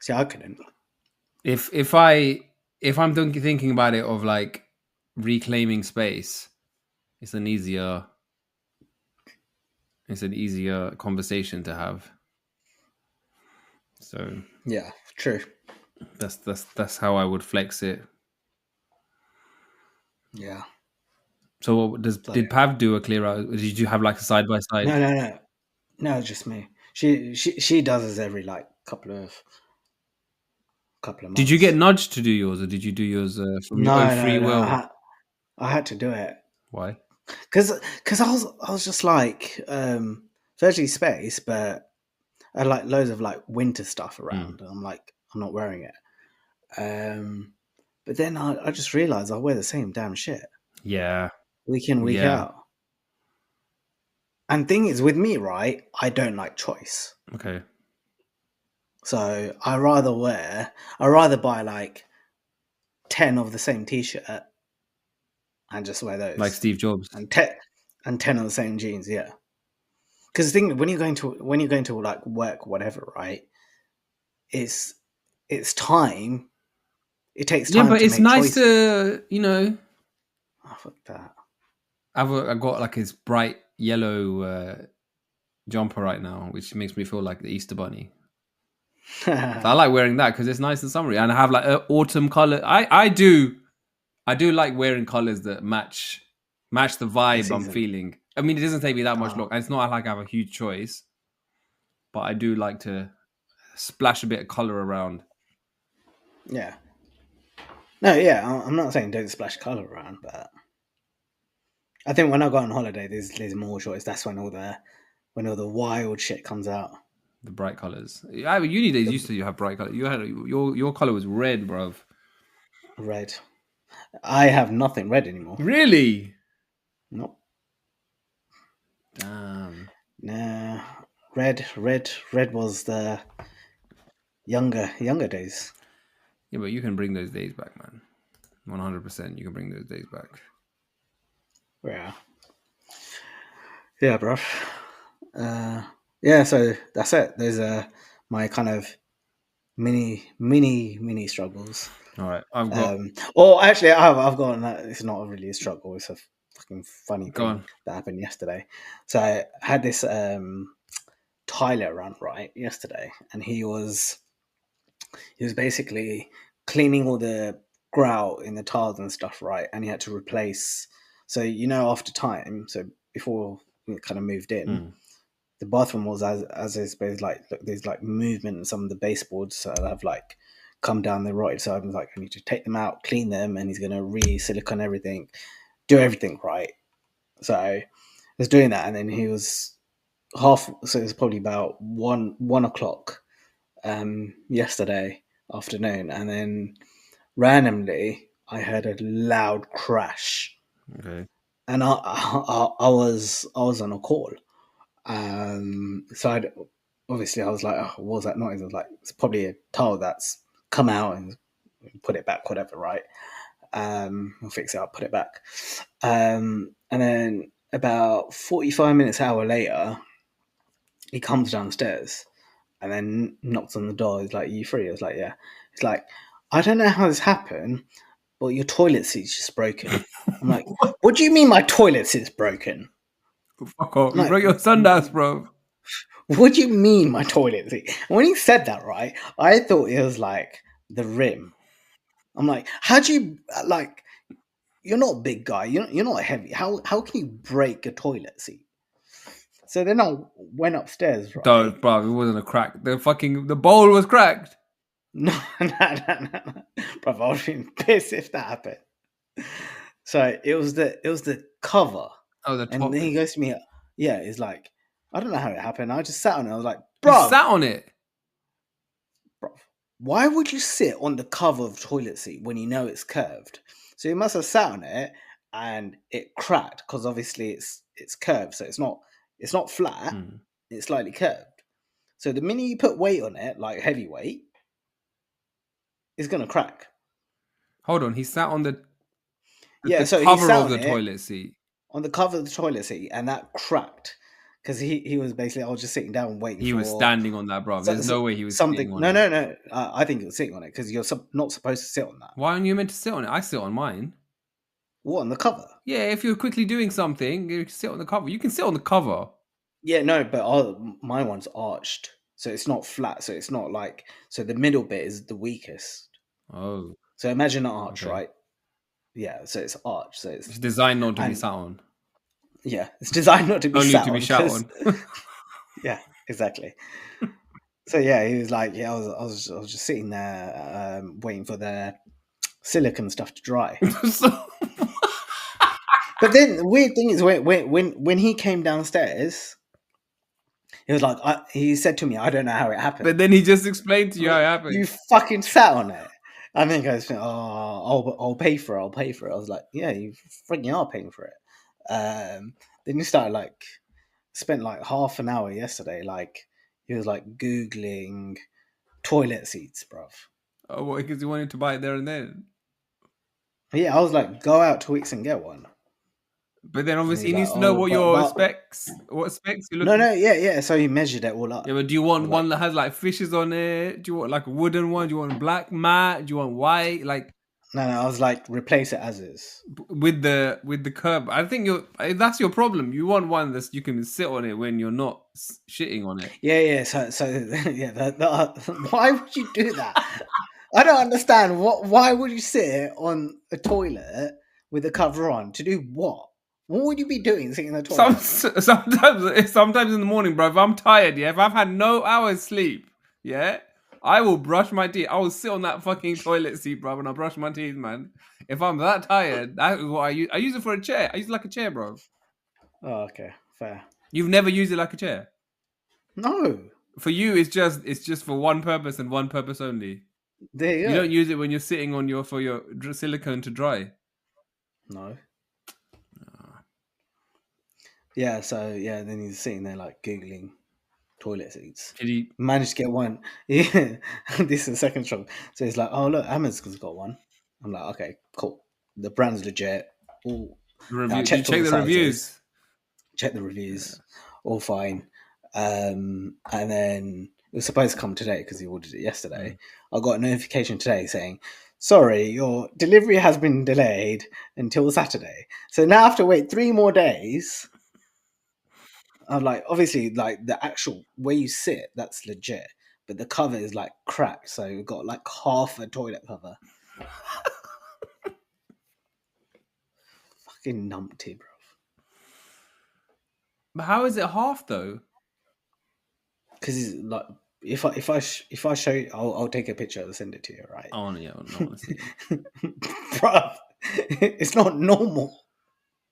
[SPEAKER 2] See, I couldn't.
[SPEAKER 1] If I'm thinking about it of like reclaiming space, it's an easier conversation to have. So
[SPEAKER 2] Yeah, true.
[SPEAKER 1] that's how I would flex it.
[SPEAKER 2] Yeah.
[SPEAKER 1] So
[SPEAKER 2] So,
[SPEAKER 1] did Pav do a clear out? Did you have like a side by side?
[SPEAKER 2] no, just me. She does this every like couple of
[SPEAKER 1] Did you get
[SPEAKER 2] months.
[SPEAKER 1] nudged to do yours, or did you do yours from your own
[SPEAKER 2] No,
[SPEAKER 1] free
[SPEAKER 2] no, no.
[SPEAKER 1] will?
[SPEAKER 2] I had to do it
[SPEAKER 1] Why?
[SPEAKER 2] because I was just like virtually space, but I had like loads of like winter stuff around, and I'm like I'm not wearing it. But then I just realized I wear the same damn shit
[SPEAKER 1] Yeah,
[SPEAKER 2] week in week
[SPEAKER 1] yeah.
[SPEAKER 2] out. And thing is, with me, right, I don't like choice.
[SPEAKER 1] Okay.
[SPEAKER 2] So I rather buy like 10 of the same t-shirt and just wear
[SPEAKER 1] Like
[SPEAKER 2] those.
[SPEAKER 1] Steve Jobs.
[SPEAKER 2] And 10 of the same jeans, yeah. Because the thing when you're going to like work, whatever, right? It's it's time. It takes
[SPEAKER 1] Yeah,
[SPEAKER 2] time
[SPEAKER 1] but
[SPEAKER 2] to
[SPEAKER 1] it's
[SPEAKER 2] make
[SPEAKER 1] nice
[SPEAKER 2] choices.
[SPEAKER 1] to,
[SPEAKER 2] Oh, fuck that.
[SPEAKER 1] I got like this bright yellow jumper right now, which makes me feel like the Easter Bunny. So I like wearing that because it's nice and summery, and I have like autumn color. I do like wearing colors that match the
[SPEAKER 2] The
[SPEAKER 1] vibe I'm
[SPEAKER 2] season.
[SPEAKER 1] feeling. I mean, it doesn't take me that much
[SPEAKER 2] Oh,
[SPEAKER 1] long. It's not like I have a huge choice, but I do like to splash a bit of color around.
[SPEAKER 2] yeah. No, yeah. I'm not saying don't splash color around, but I think when I go on holiday, there's more choice. That's when all the wild shit comes out.
[SPEAKER 1] The bright colors. Yeah, uni days
[SPEAKER 2] The
[SPEAKER 1] used to have bright color. You had your color was red, bruv.
[SPEAKER 2] red. I have nothing red anymore.
[SPEAKER 1] Really?
[SPEAKER 2] No,
[SPEAKER 1] Damn.
[SPEAKER 2] nah. Red was the younger days.
[SPEAKER 1] Yeah, but you can bring those days back, man. 100%. You can bring those days back.
[SPEAKER 2] Yeah, yeah, bro. Yeah. So that's it. There's my kind of mini struggles.
[SPEAKER 1] All right, I've got.
[SPEAKER 2] Or actually, I've got. It's not really a struggle. It's a fucking funny
[SPEAKER 1] Go
[SPEAKER 2] thing
[SPEAKER 1] on.
[SPEAKER 2] that happened yesterday. So I had this Tyler around right yesterday, and he was basically cleaning all the grout in the tiles and stuff, right? And he had to replace. So after time, so before we kind of moved in,
[SPEAKER 1] Hmm.
[SPEAKER 2] the bathroom was as is, but like there's like movement in some of the baseboards that have like come down the right. So I'm like, I need to take them out, clean them, and he's gonna re-silicone everything, do everything right. So I was doing that, and then he was half. So it was probably about 1 o'clock yesterday afternoon, and then randomly I heard a loud crash,
[SPEAKER 1] Okay.
[SPEAKER 2] and I was on a call. So obviously I was like, oh, what was that noise? I was like, it's probably a tile that's come out and put it back, whatever, right? I'll fix it up, put it back. And then about 45 minutes, hour later, he comes downstairs and then knocks on the door. He's like, "You free?" I was like, "Yeah." It's like, "I don't know how this happened, but your toilet seat's just broken." I'm like, "What do you mean my toilet seat's broken?"
[SPEAKER 1] Fuck off.
[SPEAKER 2] I'm
[SPEAKER 1] You
[SPEAKER 2] like,
[SPEAKER 1] broke your Sundays, bro.
[SPEAKER 2] "What do you mean my toilet seat?" And when he said that, right, I thought it was like the rim. I'm like, "How do you like? You're not a big guy. You're not heavy. How can you break a toilet seat?" So then I went upstairs, right?
[SPEAKER 1] Don't, bro. It wasn't a crack. The bowl was cracked.
[SPEAKER 2] No, no. Bro, I would have been pissed if that happened. So it was the cover,
[SPEAKER 1] Oh, the
[SPEAKER 2] and
[SPEAKER 1] top.
[SPEAKER 2] then he goes to me, yeah. He's like, I don't know how it happened. I just sat on it. I was like,
[SPEAKER 1] You
[SPEAKER 2] bro,
[SPEAKER 1] sat on it.
[SPEAKER 2] why would you sit on the cover of the toilet seat when you know it's curved? So he must have sat on it, and it cracked because obviously it's curved, so it's not flat.
[SPEAKER 1] Hmm.
[SPEAKER 2] It's slightly curved. So the minute you put weight on it, like heavy weight, it's gonna crack.
[SPEAKER 1] Hold on. He sat on the
[SPEAKER 2] Yeah. So he
[SPEAKER 1] cover
[SPEAKER 2] sat
[SPEAKER 1] of
[SPEAKER 2] on
[SPEAKER 1] the
[SPEAKER 2] it
[SPEAKER 1] toilet seat.
[SPEAKER 2] on the cover of the toilet seat, and that cracked because he was basically, I was just sitting down waiting
[SPEAKER 1] He was
[SPEAKER 2] for
[SPEAKER 1] standing on that, bro. There's no way he was
[SPEAKER 2] something.
[SPEAKER 1] sitting on
[SPEAKER 2] No,
[SPEAKER 1] it.
[SPEAKER 2] no, no. I think he was sitting on it because you're not supposed to sit on that.
[SPEAKER 1] Why aren't you meant to sit on it? I sit on mine.
[SPEAKER 2] What, on the cover?
[SPEAKER 1] Yeah, if you're quickly doing something, you can sit on the cover. You can sit on the cover.
[SPEAKER 2] Yeah, no, but my one's arched, so it's not flat. So it's not like, so the middle bit is the weakest.
[SPEAKER 1] Oh,
[SPEAKER 2] So imagine an arch,
[SPEAKER 1] okay.
[SPEAKER 2] right? Yeah, so it's arched. So
[SPEAKER 1] It's designed not to be
[SPEAKER 2] and
[SPEAKER 1] sat on.
[SPEAKER 2] yeah, it's designed not to be
[SPEAKER 1] Only
[SPEAKER 2] sat
[SPEAKER 1] to be
[SPEAKER 2] on
[SPEAKER 1] sat
[SPEAKER 2] because
[SPEAKER 1] on.
[SPEAKER 2] yeah, exactly. So yeah, he was like, yeah, I was just sitting there waiting for the silicone stuff to dry.
[SPEAKER 1] So,
[SPEAKER 2] But then the weird thing is when he came downstairs, he was like, he said to me, I don't know how it
[SPEAKER 1] but
[SPEAKER 2] happened.
[SPEAKER 1] then he just explained to you how it
[SPEAKER 2] You
[SPEAKER 1] happened.
[SPEAKER 2] fucking sat on it. And then he goes, oh, I'll pay for it. I'll pay for it. I was like, yeah, you freaking are paying for it. Then he started like, spent like half an hour yesterday. Like he was like Googling toilet seats, bruv.
[SPEAKER 1] Oh, what? Because he wanted to buy it there and then.
[SPEAKER 2] But yeah, I was like, go out to Wix and get one.
[SPEAKER 1] But then
[SPEAKER 2] And
[SPEAKER 1] obviously
[SPEAKER 2] he's
[SPEAKER 1] he
[SPEAKER 2] like,
[SPEAKER 1] needs to know
[SPEAKER 2] oh,
[SPEAKER 1] what your specs, what specs you're
[SPEAKER 2] no,
[SPEAKER 1] looking.
[SPEAKER 2] no, yeah, yeah. So he measured it all
[SPEAKER 1] Yeah,
[SPEAKER 2] up.
[SPEAKER 1] but do you
[SPEAKER 2] I
[SPEAKER 1] want
[SPEAKER 2] was
[SPEAKER 1] one
[SPEAKER 2] like,
[SPEAKER 1] that has like fishes on it? Do you want like a wooden one? Do you want black matte? Do you want white? Like
[SPEAKER 2] no, no. I was like, replace it as is.
[SPEAKER 1] with the curb. I think that's your problem. You want one that you can sit on it when you're not shitting on it.
[SPEAKER 2] Yeah, yeah. So yeah. Why would you do that? I don't understand. Why would you sit on a toilet with the cover on to do what? What would you be doing sitting in the toilet?
[SPEAKER 1] Sometimes in the morning, bro. If I'm tired, yeah. If I've had no hours sleep, yeah, I will brush my teeth. I will sit on that fucking toilet seat, bro, and I brush my teeth, man. If I'm that tired, that is what I use. I use it for a chair. I use it like a chair, bro.
[SPEAKER 2] Oh, okay, fair.
[SPEAKER 1] You've never used it like a chair.
[SPEAKER 2] No,
[SPEAKER 1] For you, it's just for one purpose and one purpose only.
[SPEAKER 2] there you
[SPEAKER 1] You
[SPEAKER 2] go.
[SPEAKER 1] don't use it when you're sitting on your for your silicone to dry.
[SPEAKER 2] No. Yeah, so yeah, then he's sitting there like googling toilet seats.
[SPEAKER 1] Did he
[SPEAKER 2] Managed to get one. Yeah, this is the second struggle. So he's like, "Oh look, Amazon's got one." I'm like, "Okay, cool. The brand's legit." All I
[SPEAKER 1] review? Did you
[SPEAKER 2] checked all
[SPEAKER 1] check
[SPEAKER 2] the
[SPEAKER 1] the
[SPEAKER 2] sizes,
[SPEAKER 1] reviews?
[SPEAKER 2] checked the reviews, all fine. And then it was supposed to come today because he ordered it yesterday.
[SPEAKER 1] Mm.
[SPEAKER 2] I got a notification today saying, "Sorry, your delivery has been delayed until Saturday." So now I have to wait 3 more days. I'm like, obviously, like the actual where you sit, that's legit, but the cover is like cracked, so we've got like half a toilet cover. Fucking numpty, bro.
[SPEAKER 1] But how is it half though?
[SPEAKER 2] Because he's like, if I show you, I'll take a picture and send it to you, right?
[SPEAKER 1] Oh yeah, I don't want to see.
[SPEAKER 2] Bro, it's not normal.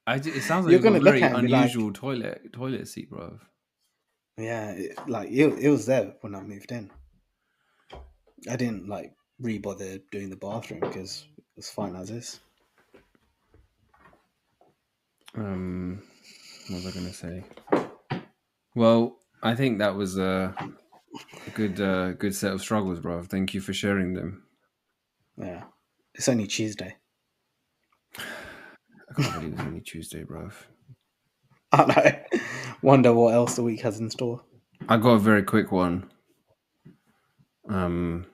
[SPEAKER 1] It sounds like
[SPEAKER 2] You're
[SPEAKER 1] you've got a
[SPEAKER 2] gonna look
[SPEAKER 1] very
[SPEAKER 2] at it and be like,
[SPEAKER 1] unusual toilet seat, bro.
[SPEAKER 2] yeah, it was there when I moved in. I didn't like re-bother doing the bathroom because it's fine as is.
[SPEAKER 1] What was I gonna say? Well, I think that was a good set of struggles, bro. Thank you for sharing them.
[SPEAKER 2] Yeah, it's only Tuesday.
[SPEAKER 1] I can't believe it's only Tuesday, bro.
[SPEAKER 2] I know. Wonder what else the week has in store.
[SPEAKER 1] I got a very quick one. You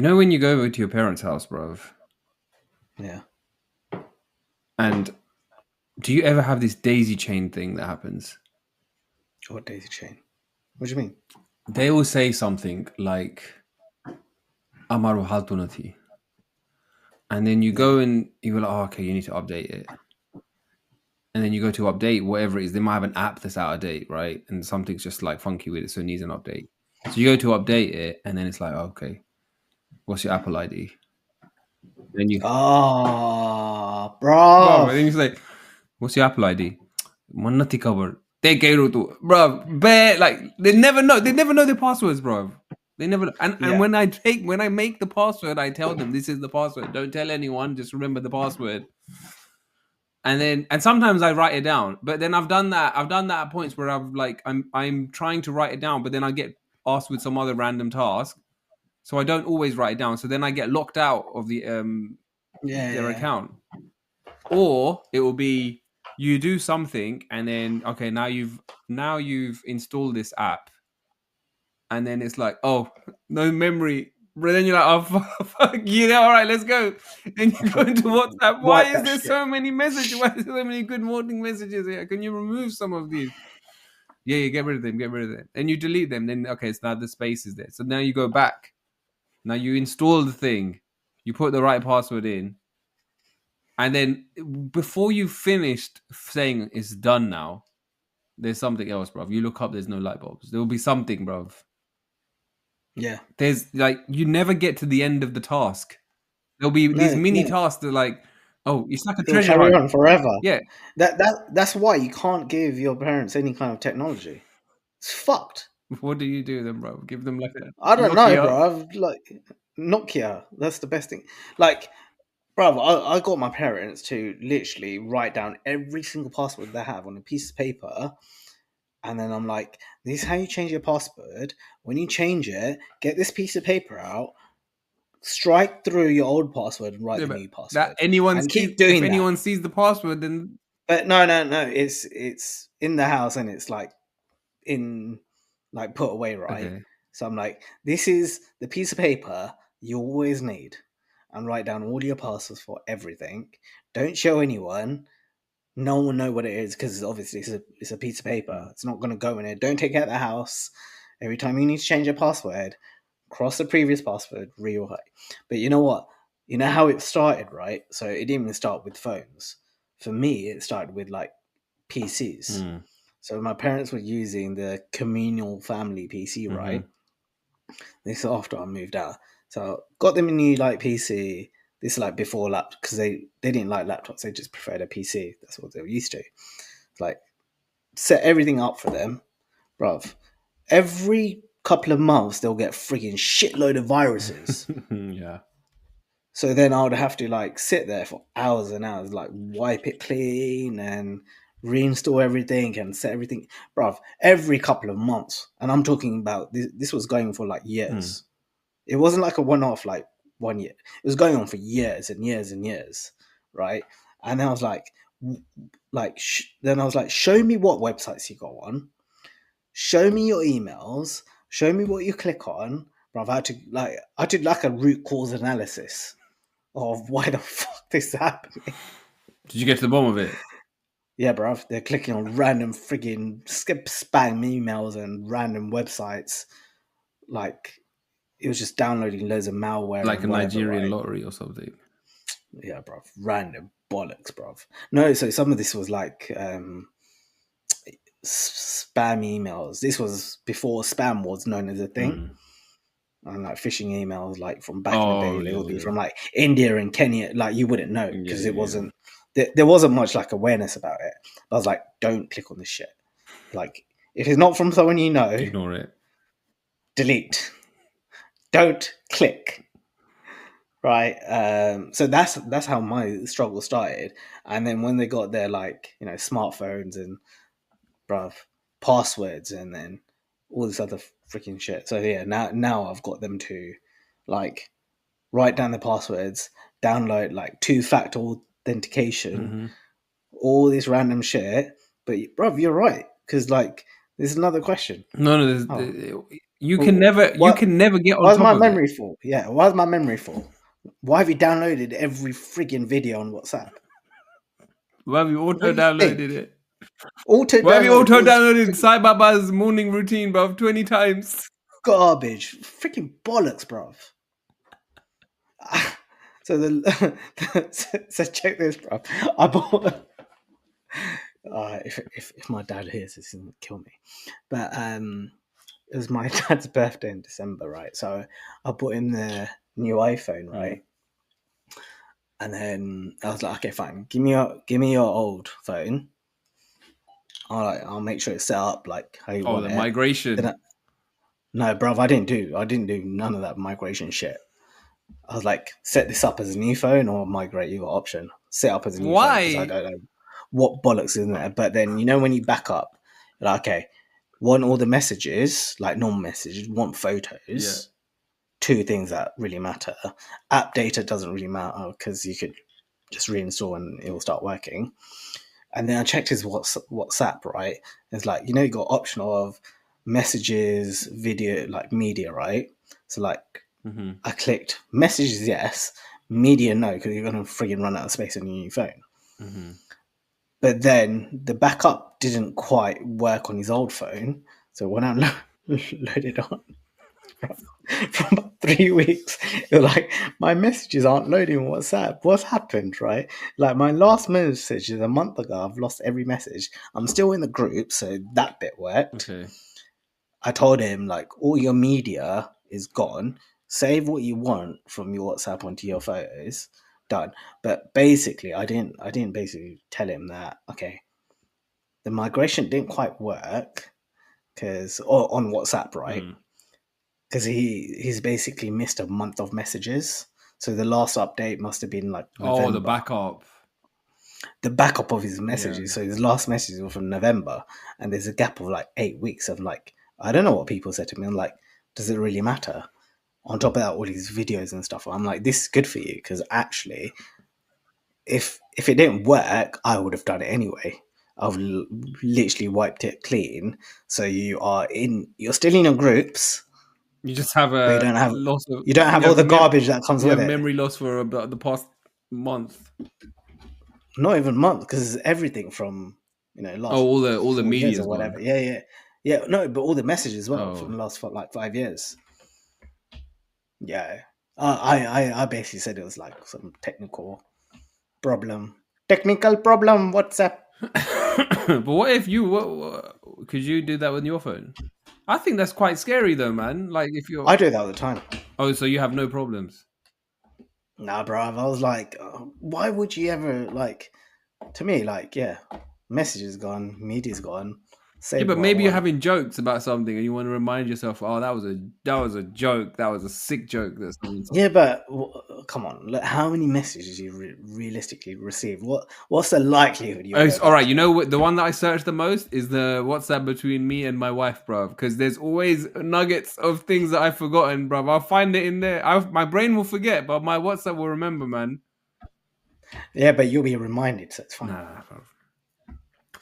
[SPEAKER 1] know when you go over to your parents' house, bro,
[SPEAKER 2] Yeah.
[SPEAKER 1] and do you ever have this daisy chain thing that happens?
[SPEAKER 2] What daisy chain? What do you mean?
[SPEAKER 1] They will say something like "Amaru haltunati," and then you
[SPEAKER 2] Yeah.
[SPEAKER 1] go and you go like, "Oh, okay, you need to update it." And then you go to update whatever it is. They might have an app that's out of date, right? And something's just like funky with it, so it needs an update. So you go to update it, and then it's like, okay, what's your Apple ID? Then you,
[SPEAKER 2] Ah,
[SPEAKER 1] bro,
[SPEAKER 2] bro.
[SPEAKER 1] and then you say, what's your Apple ID? Manati cover. Take care of it, bro. Bear, like they never know. They never know their passwords, bro. They never. And
[SPEAKER 2] Yeah.
[SPEAKER 1] when I make the password, I tell them this is the password. Don't tell anyone. Just remember the password. And sometimes I write it down, but then I've done that at points where I'm trying to write it down, but then I get asked with some other random task, so I don't always write it down, so then I get locked out of
[SPEAKER 2] Yeah.
[SPEAKER 1] their
[SPEAKER 2] Yeah.
[SPEAKER 1] account. Or it will be you do something and then okay, now you've installed this app, and then it's like, oh, no memory. But then you're like, oh fuck, yeah, all right, let's go. Then you go into WhatsApp. Why
[SPEAKER 2] Wipe
[SPEAKER 1] is
[SPEAKER 2] that
[SPEAKER 1] there
[SPEAKER 2] shit.
[SPEAKER 1] so many messages? Why is there so many good morning messages here? Can you remove some of these? Yeah, get rid of them, get rid of them. And you delete them. Then okay, so now the space is there. So now you go back. Now you install the thing. You put the right password in, and then before you finished saying it's done now, there's something else, bruv. You look up, there's no light bulbs. There will be something, bruv.
[SPEAKER 2] Yeah.
[SPEAKER 1] There's like you never get to the end of the task. There'll be these
[SPEAKER 2] No,
[SPEAKER 1] mini
[SPEAKER 2] no.
[SPEAKER 1] tasks that are like, oh, it's like a
[SPEAKER 2] It'll
[SPEAKER 1] treasure
[SPEAKER 2] carry
[SPEAKER 1] hunt.
[SPEAKER 2] on forever.
[SPEAKER 1] Yeah.
[SPEAKER 2] That's why you can't give your parents any kind of technology. It's fucked.
[SPEAKER 1] What do you do then, bro? Give them like a
[SPEAKER 2] I don't know,
[SPEAKER 1] Nokia.
[SPEAKER 2] bro. I've like Nokia. That's the best thing. Like, bro, I got my parents to literally write down every single password they have on a piece of paper. And then I'm like, this is how you change your password. When you change it, get this piece of paper out, strike through your old password and write
[SPEAKER 1] Yeah,
[SPEAKER 2] the
[SPEAKER 1] but
[SPEAKER 2] new
[SPEAKER 1] that
[SPEAKER 2] password.
[SPEAKER 1] anyone
[SPEAKER 2] And
[SPEAKER 1] sees,
[SPEAKER 2] keep
[SPEAKER 1] if
[SPEAKER 2] doing that.
[SPEAKER 1] anyone sees the password, then
[SPEAKER 2] But no. It's in the house and it's like in like put away, right?
[SPEAKER 1] okay.
[SPEAKER 2] So I'm like, this is the piece of paper you always need. And write down all your passwords for everything. Don't show anyone. No one will know what it is because obviously it's a piece of paper. It's not going to go in it. Don't take it out of the house. Every time you need to change your password, cross the previous password, rewrite. But you know what? You know how it started, right? So it didn't even start with phones. For me, it started with like PCs.
[SPEAKER 1] Mm.
[SPEAKER 2] So my parents were using the communal family PC, right? This is after I moved out. So got them a new like PC. This is like before laptop because they didn't like laptops. They just preferred a PC. That's what they were used to. Like set everything up for them, bruv. Every couple of months they'll get frigging shitload of viruses.
[SPEAKER 1] Yeah.
[SPEAKER 2] So then I would have to like sit there for hours and hours, like wipe it clean and reinstall everything and set everything, bruv, every couple of months. And I'm talking about this was going for like years. It wasn't like a one-off, like 1 year. It was going on for years and years and years, right? And then I was like, show me what websites you go on, show me your emails, show me what you click on, bruv. I did like a root cause analysis of why the fuck this is happening.
[SPEAKER 1] Did you get to the bottom of it?
[SPEAKER 2] Yeah, bruv, they're clicking on random frigging spam emails and random websites. Like, it was just downloading loads of malware
[SPEAKER 1] Like a
[SPEAKER 2] and whatever,
[SPEAKER 1] Nigerian
[SPEAKER 2] right?
[SPEAKER 1] lottery or something.
[SPEAKER 2] Yeah, bruv, random bollocks, bruv. No, so some of this was like spam emails. This was before spam was known as a thing. And like phishing emails, like from back in the day,
[SPEAKER 1] Oh,
[SPEAKER 2] they
[SPEAKER 1] yeah,
[SPEAKER 2] would be
[SPEAKER 1] yeah.
[SPEAKER 2] from like India and Kenya. Like you wouldn't know
[SPEAKER 1] Yeah,
[SPEAKER 2] because
[SPEAKER 1] yeah,
[SPEAKER 2] it wasn't. There wasn't much like awareness about it. I was like, don't click on this shit. Like if it's not from someone you know,
[SPEAKER 1] ignore it.
[SPEAKER 2] delete. Don't click. Right. So that's how my struggle started. And then when they got their like smartphones and bruv passwords and then all this other freaking shit. So yeah, now I've got them to like write down the passwords, download like two-factor authentication, all this random shit. But bruv, you're right because like there's another question.
[SPEAKER 1] No,
[SPEAKER 2] Oh,
[SPEAKER 1] you can
[SPEAKER 2] well,
[SPEAKER 1] never get on
[SPEAKER 2] why's
[SPEAKER 1] top
[SPEAKER 2] my
[SPEAKER 1] of it.
[SPEAKER 2] memory full? Yeah, why's my memory full? Why have you downloaded every frigging video on WhatsApp?
[SPEAKER 1] Why have you
[SPEAKER 2] What
[SPEAKER 1] auto
[SPEAKER 2] do you think?
[SPEAKER 1] downloaded it?
[SPEAKER 2] Auto
[SPEAKER 1] Why have you
[SPEAKER 2] download
[SPEAKER 1] auto
[SPEAKER 2] was
[SPEAKER 1] downloaded
[SPEAKER 2] frigging
[SPEAKER 1] Sai Baba's morning routine, bro, 20 times?
[SPEAKER 2] garbage. Freaking bollocks, bruv. So so check this, bruv. I bought. If my dad hears this, he'll kill me. But it was my dad's birthday in December, right? So I bought him the new iPhone, right? And then I was like, okay, fine. Give me your old phone. I'll make sure it's set up like how you
[SPEAKER 1] Oh,
[SPEAKER 2] want
[SPEAKER 1] the
[SPEAKER 2] it.
[SPEAKER 1] migration.
[SPEAKER 2] No, bruv, I didn't do none of that migration shit. I was like, set this up as a new phone or migrate. You got option. Set up as a new phone because I
[SPEAKER 1] Why?
[SPEAKER 2] don't know what bollocks is in there. But then when you back up, you're like, okay, want all the messages like normal messages, want photos.
[SPEAKER 1] Yeah.
[SPEAKER 2] Two things that really matter. App data doesn't really matter because you could just reinstall and it will start working. And then I checked his WhatsApp, right? It's like, you got option of messages, video, like media, right? So like I clicked messages, yes, media, no, because you're going to frigging run out of space on your new phone. But then the backup didn't quite work on his old phone. So when I loaded on, for about 3 weeks. You're like, my messages aren't loading on WhatsApp. What's happened, right? Like my last message is a month ago. I've lost every message. I'm still in the group, so that bit worked.
[SPEAKER 1] Okay.
[SPEAKER 2] I told him like all your media is gone. Save what you want from your WhatsApp onto your photos. Done. But basically, I didn't basically tell him that okay, the migration didn't quite work because on WhatsApp, right?
[SPEAKER 1] Mm.
[SPEAKER 2] Because he's basically missed a month of messages. So the last update must have been like
[SPEAKER 1] Oh, the
[SPEAKER 2] November.
[SPEAKER 1] backup.
[SPEAKER 2] The backup of his
[SPEAKER 1] Yeah.
[SPEAKER 2] messages. So his last messages were from November, and there's a gap of like 8 weeks. I'm like, I don't know what people said to me. I'm like, does it really matter? On top of that, all these videos and stuff. I'm like, this is good for you because actually, if it didn't work, I would have done it anyway. I've literally wiped it clean. So you're still in your groups,
[SPEAKER 1] You just have
[SPEAKER 2] but
[SPEAKER 1] a loss of.
[SPEAKER 2] you don't have
[SPEAKER 1] You
[SPEAKER 2] all
[SPEAKER 1] have
[SPEAKER 2] the garbage that comes
[SPEAKER 1] you
[SPEAKER 2] with
[SPEAKER 1] have
[SPEAKER 2] it.
[SPEAKER 1] memory loss for about the past month.
[SPEAKER 2] Not even month because it's everything from
[SPEAKER 1] Oh,
[SPEAKER 2] last
[SPEAKER 1] all the
[SPEAKER 2] 4 years
[SPEAKER 1] media
[SPEAKER 2] or
[SPEAKER 1] is
[SPEAKER 2] whatever.
[SPEAKER 1] gone.
[SPEAKER 2] Yeah. No, but all the messages as well from
[SPEAKER 1] Oh,
[SPEAKER 2] the last for like 5 years. Yeah, I basically said it was like some technical problem. WhatsApp.
[SPEAKER 1] but what if you? Could you do that with your phone? I think that's quite scary, though, man. Like if you're.
[SPEAKER 2] I do that all the time.
[SPEAKER 1] Oh, so you have no problems.
[SPEAKER 2] Nah, bro. I was like, why would you ever like? To me, like, yeah, message is gone, media's gone.
[SPEAKER 1] Yeah,
[SPEAKER 2] Save
[SPEAKER 1] but
[SPEAKER 2] what I
[SPEAKER 1] maybe you're
[SPEAKER 2] want.
[SPEAKER 1] having jokes about something, and you want to remind yourself, "Oh, that was a joke. That was a sick joke." That someone said.
[SPEAKER 2] Yeah, but come on, look, how many messages you realistically receive? What's the likelihood you'll
[SPEAKER 1] Oh,
[SPEAKER 2] go
[SPEAKER 1] all
[SPEAKER 2] back
[SPEAKER 1] right,
[SPEAKER 2] to
[SPEAKER 1] you
[SPEAKER 2] it?
[SPEAKER 1] know what? The one that I search the most is the WhatsApp between me and my wife, bruv. Because there's always nuggets of things that I've forgotten, bruv. I'll find it in there. My brain will forget, but my WhatsApp will remember, man.
[SPEAKER 2] Yeah, but you'll be reminded, so it's fine.
[SPEAKER 1] Nah, bruv.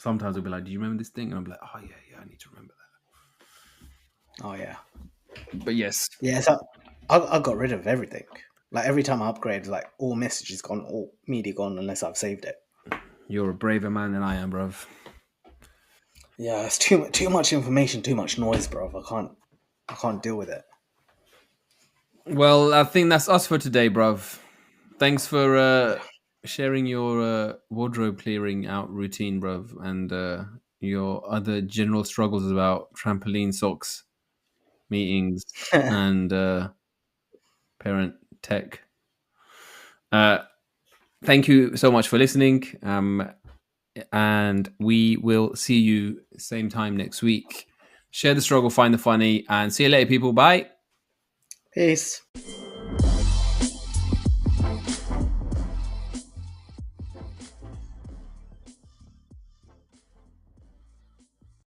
[SPEAKER 1] Sometimes I'll be like, "Do you remember this thing?" And I'm like, "Oh yeah, I need to remember
[SPEAKER 2] Oh yeah,
[SPEAKER 1] that." But yes,
[SPEAKER 2] yeah. So I got rid of everything. Like every time I upgrade, like all messages gone, all media gone, unless I've saved it.
[SPEAKER 1] you're a braver man than I am, bruv.
[SPEAKER 2] Yeah, it's too much information, too much noise, bro. I can't deal with it.
[SPEAKER 1] Well, I think that's us for today, bruv. Thanks for
[SPEAKER 2] Yeah.
[SPEAKER 1] sharing your wardrobe clearing out routine, bruv, and your other general struggles about trampoline socks, meetings, and parent tech. Uh, Thank you so much for listening. And we will see you same time next week. Share the struggle, find the funny, and see you later, people. Bye.
[SPEAKER 2] Peace.